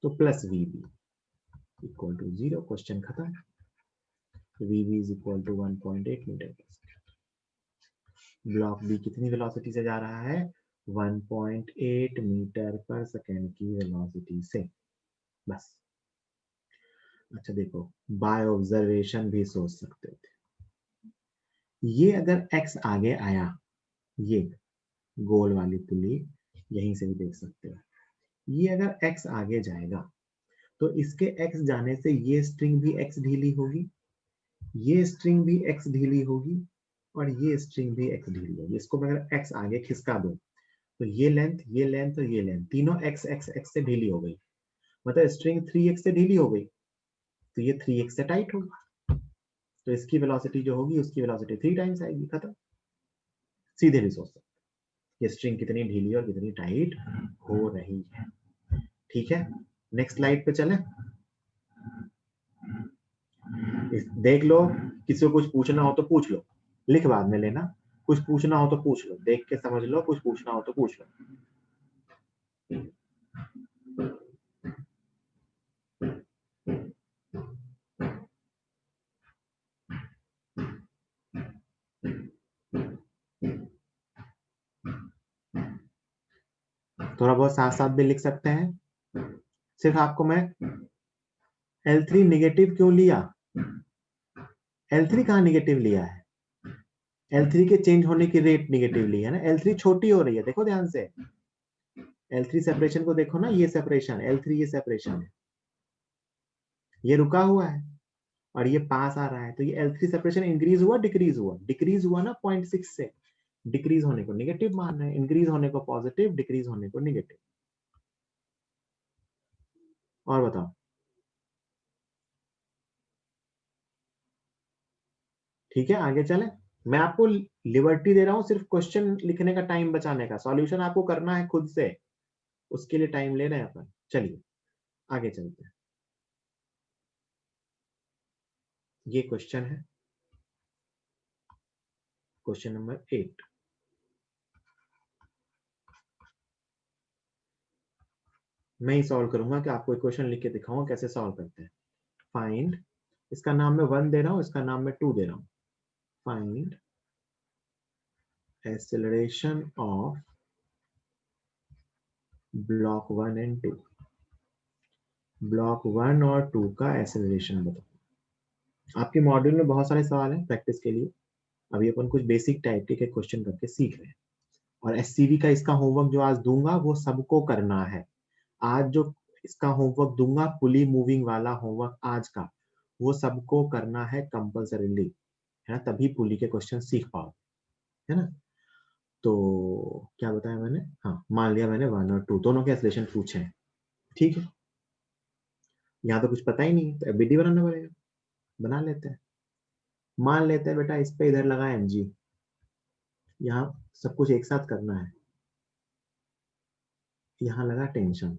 [SPEAKER 1] तो plus VB equal to 0। Question खत्म। VB is equal to 1.8 metre per second. Block B कितनी वेलोसिटी से जा रहा है 1.8 मीटर पर सेकेंड की वेलोसिटी से। बस। अच्छा देखो, बाय ऑब्जर्वेशन भी सोच सकते थे, ये अगर x आगे आया, ये गोल वाली पुली यहीं से भी देख सकते हो, ये अगर x आगे जाएगा तो इसके x जाने से ये स्ट्रिंग भी x ढीली होगी, ये स्ट्रिंग भी x ढीली होगी और ये स्ट्रिंग भी x ढीली होगी। इसको मैं अगर x आगे खिसका दूं तो ये लेंथ और ये लेंथ तीनों x x x से ढीली हो गई, मतलब स्ट्रिंग 3x से ढीली हो गई तो ये 3x से टाइट होगा, तो इसकी वेलोसिटी जो होगी उसकी वेलोसिटी 3 टाइम्स आएगी। खत्म। सीधे भी सोच सकते ये स्ट्रिंग कितनी ढीली और कितनी टाइट हो रही है। ठीक है, नेक्स्ट स्लाइड पे चलें। देख लो, किसी को कुछ पूछना हो तो पूछ लो, लिख बाद में लेना। कुछ पूछना हो तो पूछ लो, देख के समझ लो, कुछ पूछना हो तो पूछ लो। थोड़ा बहुत साथ साथ भी लिख सकते हैं। सिर्फ आपको मैं L3 निगेटिव क्यों लिया, L3 कहाँ निगेटिव लिया है, L3 के चेंज होने की रेट निगेटिव ली है ना, L3 छोटी हो रही है, देखो ध्यान से। L3 सेपरेशन को देखो ना, ये सेपरेशन L3, ये सेपरेशन है, ये रुका हुआ है और ये पास आ रहा है, तो ये L3 सेपरेशन इंक्रीज हुआ डिक्रीज हुआ, डिक्रीज हुआ ना 0.6 से, डिक्रीज होने को नेगेटिव मान रहे हैं, इंक्रीज होने को पॉजिटिव, डिक्रीज होने को नेगेटिव। और बताओ। ठीक है, आगे चले। मैं आपको लिबर्टी दे रहा हूं सिर्फ क्वेश्चन लिखने का टाइम बचाने का, सॉल्यूशन आपको करना है खुद से, उसके लिए टाइम ले रहे हैं अपन। चलिए आगे चलते हैं। ये क्वेश्चन है, क्वेश्चन नंबर 8। मैं ही सॉल्व करूंगा कि आपको क्वेश्चन लिख के दिखाऊंगा कैसे सॉल्व करते हैं। फाइंड, इसका नाम मैं 1 दे रहा हूं, इसका नाम मैं 2 दे रहा हूं। Find acceleration of block 1 and 2। Block 1 और 2 का एक्सेलरेशन बताओ। आपके मॉड्यूल में बहुत सारे सवाल हैं प्रैक्टिस के लिए, अभी अपन कुछ बेसिक टाइप के क्वेश्चन करके सीख रहे हैं। और एससीवी का इसका होमवर्क जो आज दूंगा वो सबको करना है। आज जो इसका होमवर्क दूंगा, पुली मूविंग वाला होमवर्क आज का, वो सबको करना है कंपल्सरीली, है ना, तभी पुली के क्वेश्चन सीख पाओ, है ना। तो क्या बताया मैंने, हाँ मान लिया मैंने 1 और 2 दोनों के एक्सेलरेशन पूछे हैं। ठीक है, यहाँ तो कुछ पता ही नहीं है तो एबीडी बनाना पड़ेगा, बना लेते हैं। मान लेते हैं बेटा इस पे इधर लगा mg, यहाँ सब कुछ एक साथ करना है। यहाँ लगा टेंशन,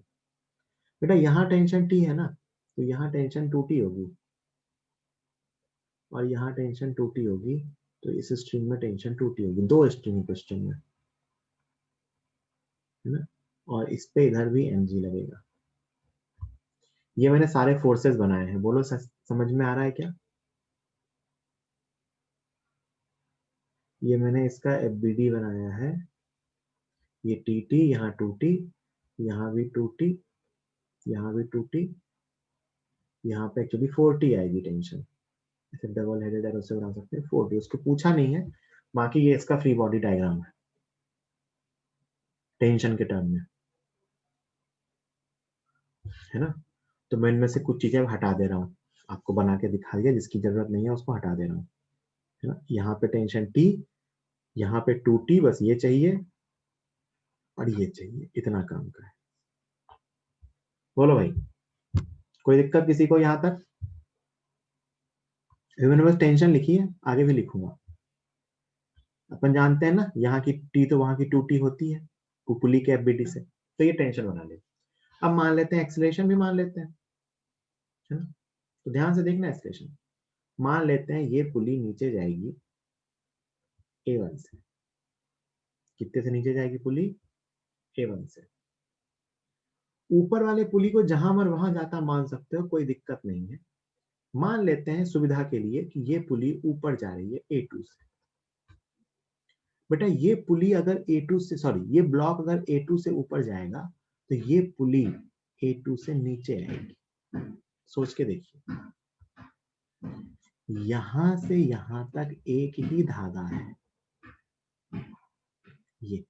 [SPEAKER 1] बेटा यहाँ टेंशन टी है ना, तो यहाँ टेंशन 2t होगी और यहाँ टेंशन 2t होगी, तो इस स्ट्रिंग में टेंशन 2t होगी, दो स्ट्रिंग क्वेश्चन में, है ना। और इस पे इधर भी mg लगेगा। ये मैंने सारे फोर्सेस बनाए हैं, बोलो समझ में आ रहा है क्या। ये मैंने इसका एफबीडी बनाया है, ये टी, यहाँ 2t, यहाँ भी 2t, यहाँ भी 2t, यहाँ पे एक्चुअली 4t आएगी टेंशन, इसे डबल हेडेड एरो से बना सकते हैं 4t, उसको पूछा नहीं है। बाकी ये इसका फ्री बॉडी डायग्राम है टेंशन के टर्म में, है ना। तो मैं इनमें से कुछ चीजें हटा दे रहा हूँ, आपको बना के दिखा दिया, जिसकी जरूरत नहीं है उसको हटा दे रहा हूँ, है ना। यहाँ पे टेंशन टी, यहाँ पे 2t, बस ये चाहिए और ये चाहिए, इतना काम का है। बोलो भाई, कोई दिक्कत किसी को यहाँ तक? मैंने बस टेंशन लिखी है, आगे भी लिखूंगा। अपन जानते हैं ना, यहाँ की टी तो वहां की 2t होती है पुली के एफबीडी से, तो ये टेंशन बना ले। अब मान लेते हैं एक्सेलरेशन भी मान लेते हैं, है ना। तो ध्यान से देखना एक्सेलरेशन, मान लेते हैं ये पुली नीचे जाएगी A1 से। कितने से नीचे जाएगी पुली? A1 से। ऊपर वाले पुली को जहां मर वहां जाता मान सकते हो, कोई दिक्कत नहीं है। मान लेते हैं सुविधा के लिए कि ये पुली ऊपर जा रही है A2 से। बेटा ये पुली अगर A2 से, सॉरी, ये ब्लॉक अगर A2 से ऊपर जाएगा तो ये पुली A2 से नीचे आएगी। सोच के देखिए, यहां से यहां तक एक ही धागा है, ये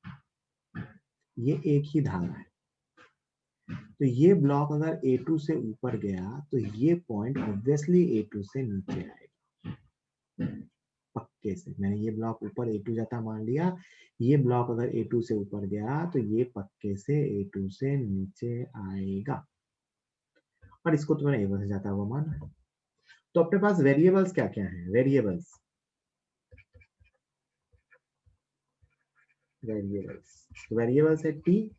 [SPEAKER 1] एक ही धागा है। तो ये ब्लॉक अगर A2 से ऊपर गया तो ये पॉइंट ऑब्वियसली A2 से नीचे आएगा, पक्के से। मैंने ये ब्लॉक ऊपर A2 जाता मान लिया, ये ब्लॉक अगर A2 से ऊपर गया तो ये पक्के से A2 से नीचे आएगा, और इसको तो मैंने A1 से जाता हुआ माना। तो अपने पास वेरिएबल्स क्या क्या है? वेरिएबल्स वेरिएबल्स है T,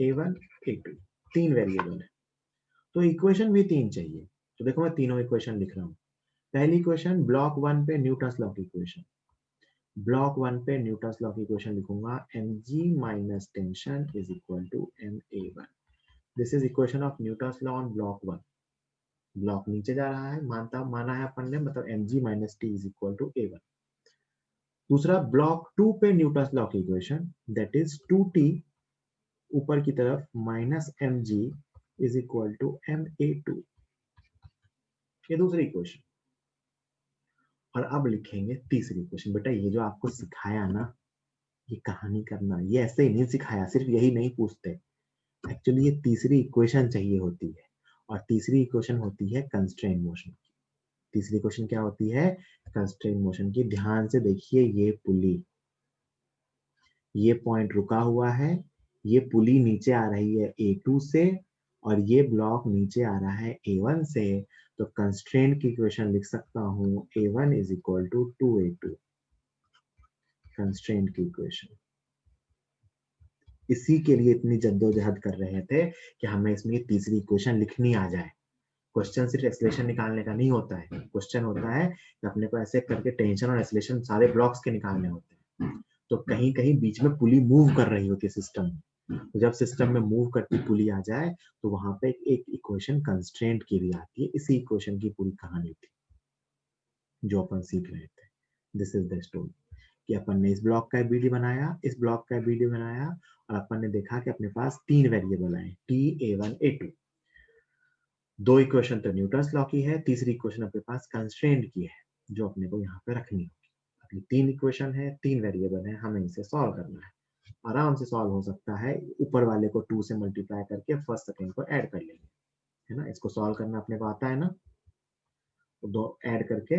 [SPEAKER 1] A1, A2, तीन वेरिएबल है। तो इक्वेशन भी तीन चाहिए। तो देखो मैं तीनों इक्वेशन लिख रहा हूँ। पहली इक्वेशन ब्लॉक 1 पे न्यूटन्स लॉ की इक्वेशन, ब्लॉक 1 पे न्यूटन्स लॉ की इक्वेशन लिखूंगा, mg minus tension is equal to ma1। This is equation of Newton's law on block 1। Block नीचे जा रहा है, माना है अपन ने, मतलब mg minus T is equal to a1। दूसरा ब्लॉक 2 पे न्यूटन्स लॉ की इक्वेशन, दैट इज 2t ऊपर की तरफ minus mg is equal to ma2। ये दूसरी इक्वेशन। और अब लिखेंगे तीसरी इक्वेशन। बेटा ये जो आपको सिखाया ना, ये कहानी करना, ये ऐसे ही नहीं सिखाया, सिर्फ यही नहीं पूछते। एक्चुअली ये तीसरी इक्वेशन चाहिए होती है, और तीसरी इक्वेशन होती है कंस्ट्रेंट मोशन की। तीसरी इक्वेशन क्या होती है? कंस्ट्रेंट मोशन की। ध्यान से देखिए, ये पुली, ये पॉइंट रुका हुआ है, ये पुली नीचे आ रही है A2 से, और ये ब्लॉक नीचे आ रहा है A1 से। तो कंस्ट्रेंट की इक्वेशन लिख सकता हूँ A1 is equal to 2A2, constraint की इक्वेशन। इसी के लिए इतनी जद्दोजहद कर रहे थे कि हमें इसमें तीसरी इक्वेशन लिखनी आ जाए। क्वेश्चन सिर्फ एक्सेलरेशन निकालने का नहीं होता है, क्वेश्चन होता है कि अपने को ऐसे करके टेंशन और एक्सेलरेशन सारे ब्लॉक्स के निकालने होते हैं। तो कहीं कहीं बीच में पुली मूव कर रही होती है सिस्टम में, तो जब सिस्टम में मूव करती पुली आ जाए तो वहां पे एक इक्वेशन कंस्ट्रेंट की भी आती है। इसी इक्वेशन की पूरी कहानी थी जो अपन सीख रहे थे। दिस इज द स्टोरी कि अपन ने इस ब्लॉक का एबीडी बनाया, इस ब्लॉक का एबीडी बनाया, और अपन ने देखा कि अपने पास तीन वेरिएबल आए, टी, A1, A2। दो इक्वेशन तो न्यूटन्स लॉ की है, तीसरी इक्वेशन अपने पास कंस्ट्रेंट की है जो अपने को यहाँ पे रखनी होगी। अपनी तीन इक्वेशन है, तीन वेरिएबल है, हमें इसे सॉल्व करना है। आराम से सॉल्व हो सकता है, ऊपर वाले को 2 से मल्टीप्लाई करके फर्स्ट सेकेंड को ऐड कर लेंगे, है ना। इसको सॉल्व करना अपने को आता है ना, तो दो ऐड करके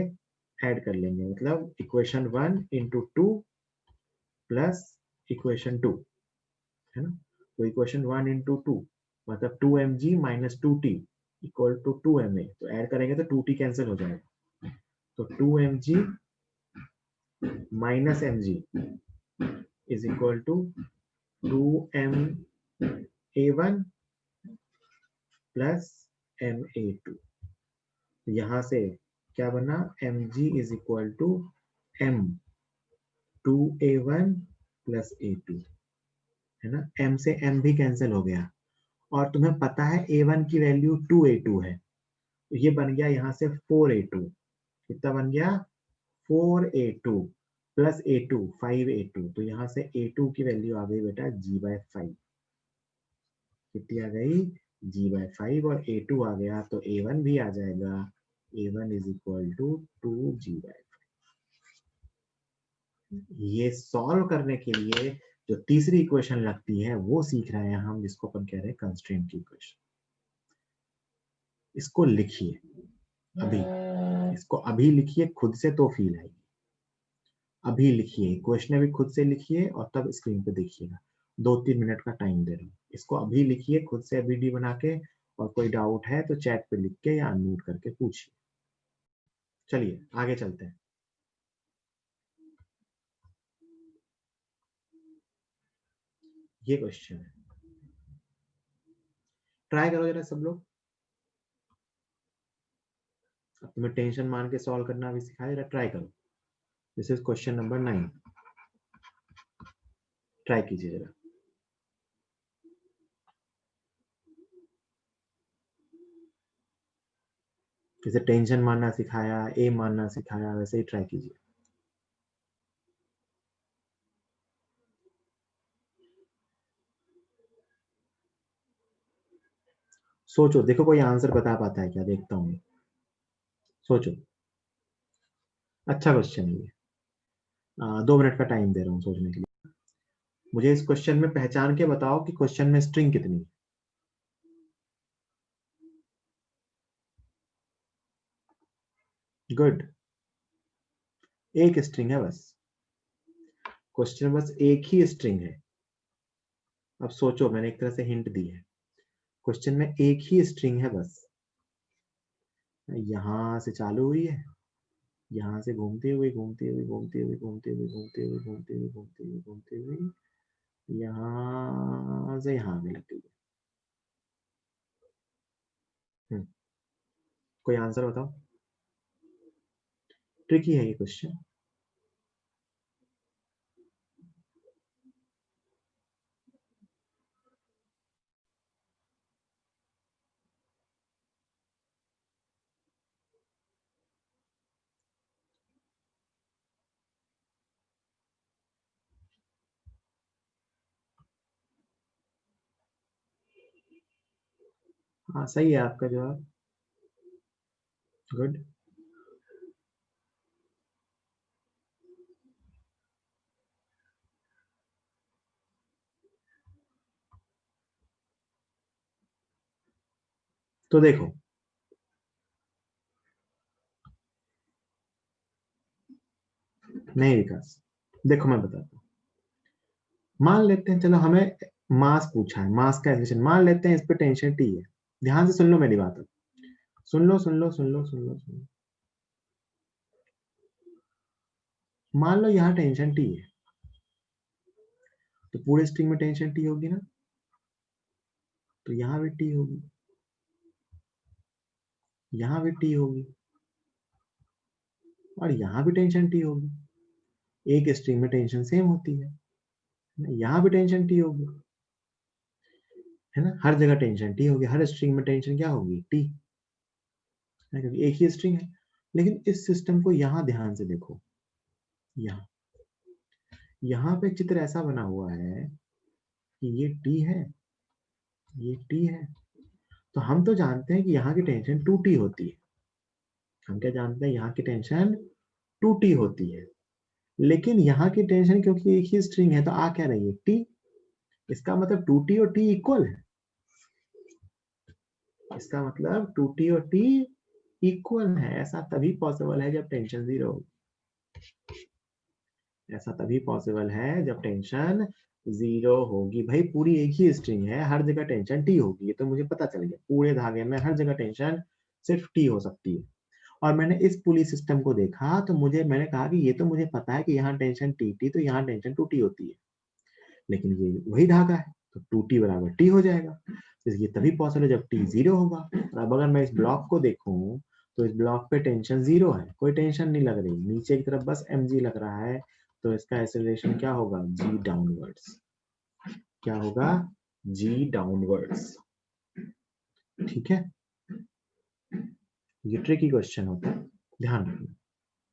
[SPEAKER 1] ऐड कर लेंगे, मतलब इक्वेशन 1 इंटू 2 प्लस इक्वेशन 2, है ना। तो इक्वेशन 1 इंटू 2 मतलब 2mg minus 2t equal to 2ma। तो ऐड करेंगे तो 2t कैंसिल हो जाएगा, तो 2mg minus mg is equal to 2ma1 plus ma2। यहां से क्या बना? mg is equal to m 2a1 plus a2, है ना। m से m भी कैंसिल हो गया, और तुम्हें पता है a1 की वैल्यू 2a2 है, तो ये बन गया यहाँ से 4a2। कितना बन गया? 4a2 plus a2 5a2। तो यहाँ से a2 की वैल्यू आ गई बेटा g/5। कितनी आ गई? g/5। और a2 आ गया तो a1 भी आ जाएगा, a1 is equal to 2g/5। ये सॉल्व करने के लिए जो तीसरी इक्वेशन लगती है वो सीख रहे हैं हम, जिसको अपन कह रहे हैं कंस्ट्रेंट की इक्वेशन। इसको लिखिए अभी, इसको अभी लिखिए खुद से तो फील आएगी। अभी लिखिए, क्वेश्चन भी खुद से लिखिए और तब स्क्रीन पे देखिएगा। 2-3 मिनट का टाइम दे रहा हूँ, इसको अभी लिखिए खुद से वीडियो बना के, और कोई डाउट है तो चैट पे लिख के या अनम्यूट करके पूछिए। चलिए आगे चलते हैं। ये क्वेश्चन है, ट्राई करो जरा सब लोग। अब तुम्हें टेंशन मान के सॉल्व करना भी सिखाया, जरा ट्राई करो। This is question number 9, try कीजिए जरा। जैसे टेंशन मानना सिखाया, ए मानना सिखाया, वैसे ही ट्राई कीजिए। सोचो, देखो कोई आंसर बता पाता है क्या, देखता हूँ। सोचो, अच्छा क्वेश्चन है ये। 2 मिनट का टाइम दे रहा हूँ सोचने के लिए। मुझे इस क्वेश्चन में पहचान के बताओ कि क्वेश्चन में स्ट्रिंग कितनी है। गुड, एक स्ट्रिंग है बस। क्वेश्चन में बस एक ही स्ट्रिंग है। अब सोचो, मैंने एक तरह से हिंट दी है। क्वेश्चन में एक ही स्ट्रिंग है बस। यहां से चालू हुई है, यहाँ से घूमते हुए घूमते हुए घूमते हुए घूमते हुए घूमते हुए घूमते हुए घूमते हुए घूमते हुए यहाँ से यहाँ भी लग गई है। कोई आंसर बताओ। ट्रिकी है ये क्वेश्चन। हाँ सही है आपका जवाब। गुड। तो देखो, नहीं विकास, देखो मैं बताता हूँ। मान लेते हैं, चलो हमें मास पूछा है, मास का एलिवेशन मान लेते हैं, इस पे टेंशन टी है। ध्यान से सुन लो मेरी बात। सुन लो सुन लो सुन लो सुन लो सुन लो। मान लो यहाँ टेंशन टी है, तो पूरे स्ट्रिंग में टेंशन टी होगी ना, तो यहाँ भी टी होगी, यहाँ भी टी होगी, और यहाँ भी टेंशन टी होगी। एक स्ट्रिंग में टेंशन सेम होती है, यहाँ भी टेंशन टी होगी, है ना। हर जगह टेंशन टी होगी, हर स्ट्रिंग में टेंशन क्या होगी, टी, क्योंकि एक ही स्ट्रिंग है। लेकिन इस सिस्टम को यहाँ ध्यान से देखो, यहाँ यहाँ पे चित्र ऐसा बना हुआ है कि ये टी है, ये टी है। तो हम तो जानते हैं कि यहाँ की टेंशन 2t होती है। हम क्या जानते हैं, यहाँ की टेंशन 2t होती है। लेकिन यहाँ की टेंशन क्योंकि एक ही स्ट्रिंग है, तो आ क्या रही है, टी। इसका मतलब 2t और t इक्वल है। इसका मतलब 2t और t इक्वल है। ऐसा तभी पॉसिबल है जब टेंशन 0 हो। ऐसा तभी पॉसिबल है जब टेंशन 0 होगी। भाई पूरी एक ही स्ट्रिंग है, हर जगह टेंशन t होगी, ये तो मुझे पता चल गया। पूरे धागे में हर जगह टेंशन सिर्फ t हो सकती है। और मैंने इस पुली सिस्टम को देखा, तो मैंने कहा कि ये तो मुझे पता है कि यहाँ टेंशन टी, तो यहाँ टेंशन 2t होती है। लेकिन ये वही धागा है, तो 2t बराबर t हो जाएगा। तो ये तभी पॉसिबल है जब t 0 होगा। और अब अगर मैं इस ब्लॉक को देखूं, तो इस ब्लॉक पे टेंशन 0 है, कोई टेंशन नहीं लग रही, नीचे की तरफ बस mg लग रहा है। तो इसका एक्सेलरेशन क्या होगा, g डाउनवर्ड्स। क्या होगा, g डाउनवर्ड्स। ठीक है, ये ट्रिकी क्वेश्चन होता है, ध्यान रखना,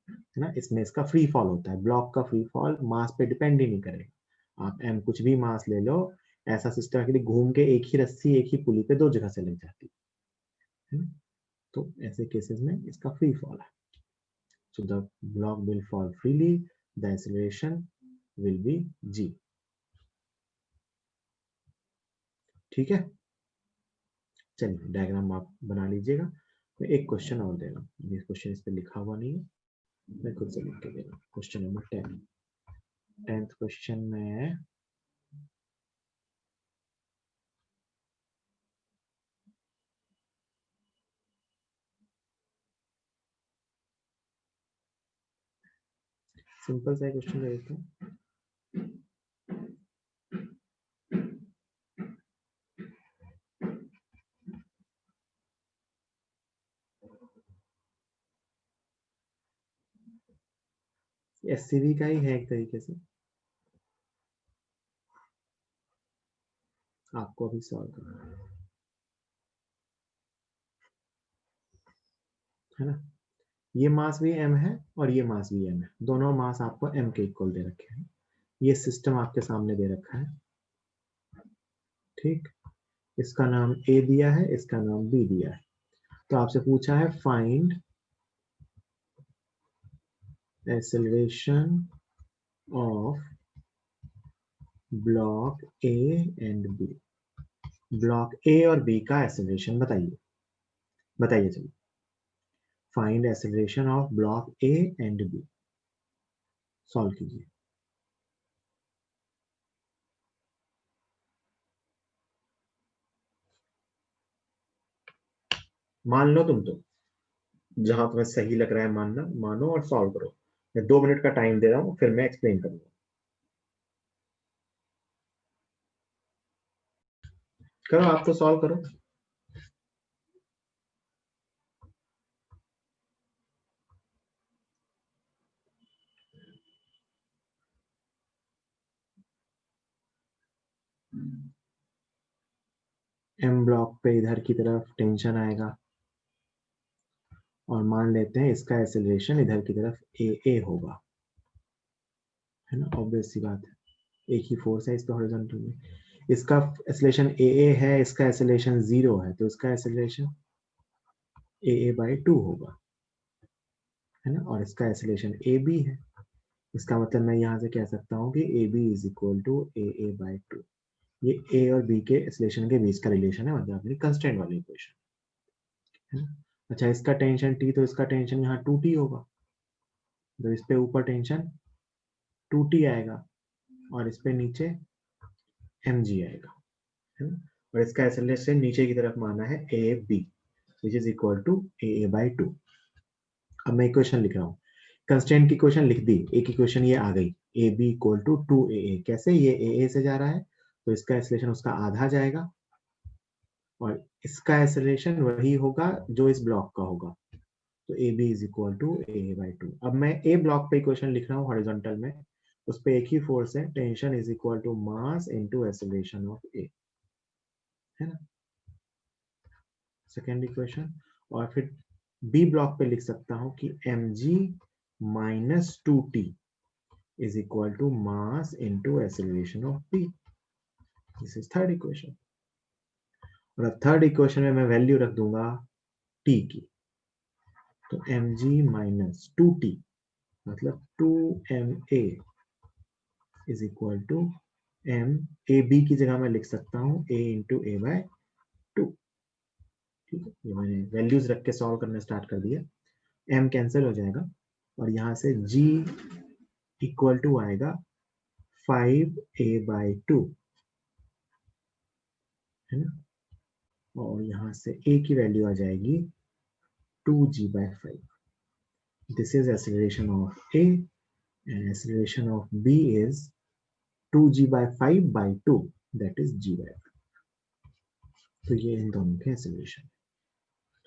[SPEAKER 1] है ना। इसमें इसका फ्री फॉल होता है, ब्लॉक का फ्री फॉल मास पे डिपेंड ही नहीं करेगा। आप एम कुछ भी मास ले लो, ऐसा सिस्टम है कि घूम के एक ही रस्सी एक ही पुली पे 2 जगह से लग जाती है ना। तो ऐसे केसेस में इसका फ्री फॉल है। So the block will fall freely, the acceleration will be g। ठीक है, चलिए डायग्राम आप बना लीजिएगा। मैं एक क्वेश्चन और दे रहा हूँ, ये क्वेश्चन इस पर लिखा हुआ नहीं है, मैं खुद से लिख के दे रहा हूँ। क्वेश्चन नंबर 10, 10th क्वेश्चन में सिंपल सा क्वेश्चन दे देता हूँ। एससीवी का ही है एक तरीके से, आपको अभी सॉल्व करना है ना। ये मास भी m है और ये मास भी m है, दोनों मास आपको m के इक्वल दे रखे हैं। ये सिस्टम आपके सामने दे रखा है, ठीक। इसका नाम a दिया है, इसका नाम b दिया है। तो आपसे पूछा है find acceleration of block a and b। Block a और b का एक्सेलरेशन बताइए, बताइए चलिए। Find acceleration of block a and b, solve कीजिए। मान लो तुम तो, जहां तुम्हें सही लग रहा है मानना मानो और सॉल्व करो। मैं 2 मिनट का टाइम दे रहा हूँ, फिर मैं एक्सप्लेन करूंगा। करो, आप तो सॉल्व करो। एम ब्लॉक पे इधर की तरफ टेंशन आएगा, और मान लेते हैं इसका एक्सेलरेशन इधर की तरफ ए ए होगा, है ना। ऑब्वियस सी बात है, एक ही फोर्स है इस पे हॉरिजॉन्टल में। इसका एक्सेलरेशन ए ए है, इसका एक्सेलरेशन 0 है, तो इसका एक्सेलरेशन ए ए बाई 2 होगा, है ना। और इसका एक्सेलरेशन ए बी है, इसका मतलब मैं यहाँ से कह सकता हूँ कि a b is equal to a a by 2। ये ए और बी के एक्सेलरेशन के बीच का रिलेशन है, मतलब अपनी कंस्टेंट वाली इक्वेशन, है ना। अच्छा, इसका टेंशन टी, तो इसका टेंशन यहाँ 2t होगा, तो इस पे ऊपर टेंशन 2t आएगा और इस पे नीचे mg आएगा, है ना। और इसका एक्सेलरेशन नीचे की तरफ माना है a b, which is equal to a a by 2। अब मैं इक्वेशन लिख रहा हूँ, कंस्टेंट की इक्वेशन लिख दी, एक इक्वेशन ये आ गई, A B equal to 2a। कैसे, ये ए से जा रहा है तो इसका एक्सेलरेशन उसका आधा जाएगा, और इसका एक्सेलरेशन वही होगा जो इस ब्लॉक का होगा, तो a b is equal to a by 2। अब मैं ए ब्लॉक पे इक्वेशन लिख रहा हूँ हॉरिजॉन्टल में, उस पे एक ही फोर्स है, tension is equal to mass into acceleration of a, है ना, सेकेंड इक्वेशन। और फिर बी ब्लॉक पे लिख सकता हूँ कि m g minus 2t is equal to mass into acceleration of b. This is third equation. और अब थर्ड इक्वेशन में मैं वैल्यू रख दूंगा t की, तो एम जी माइनस 2t मतलब 2ma is equal to m, a b की जगह मैं लिख सकता हूँ a इंटू ए बाय 2। ठीक है, ये मैंने वैल्यूज रख के सॉल्व करना स्टार्ट कर दिया। m कैंसिल हो जाएगा और यहाँ से g इक्वल टू आएगा 5a बाई 2, है ना। और यहाँ से a की वैल्यू आ जाएगी 2g by 5। This is acceleration of a and acceleration of b is 2g by 5 by 2, that is g by 5। तो ये इन दोनों के एक्सेलरेशन,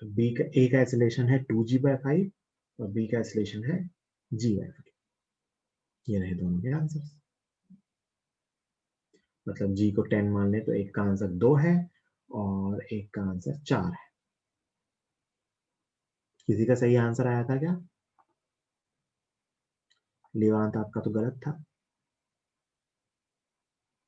[SPEAKER 1] तो b का, a का एक्सेलरेशन है 2g by 5 और b का एक्सेलरेशन है g by 5। ये रहे दोनों के आंसर। मतलब g को 10 मान ले तो एक का आंसर 2 है और एक का आंसर 4 है। किसी का सही आंसर आया था क्या? लेवांत आपका तो गलत था।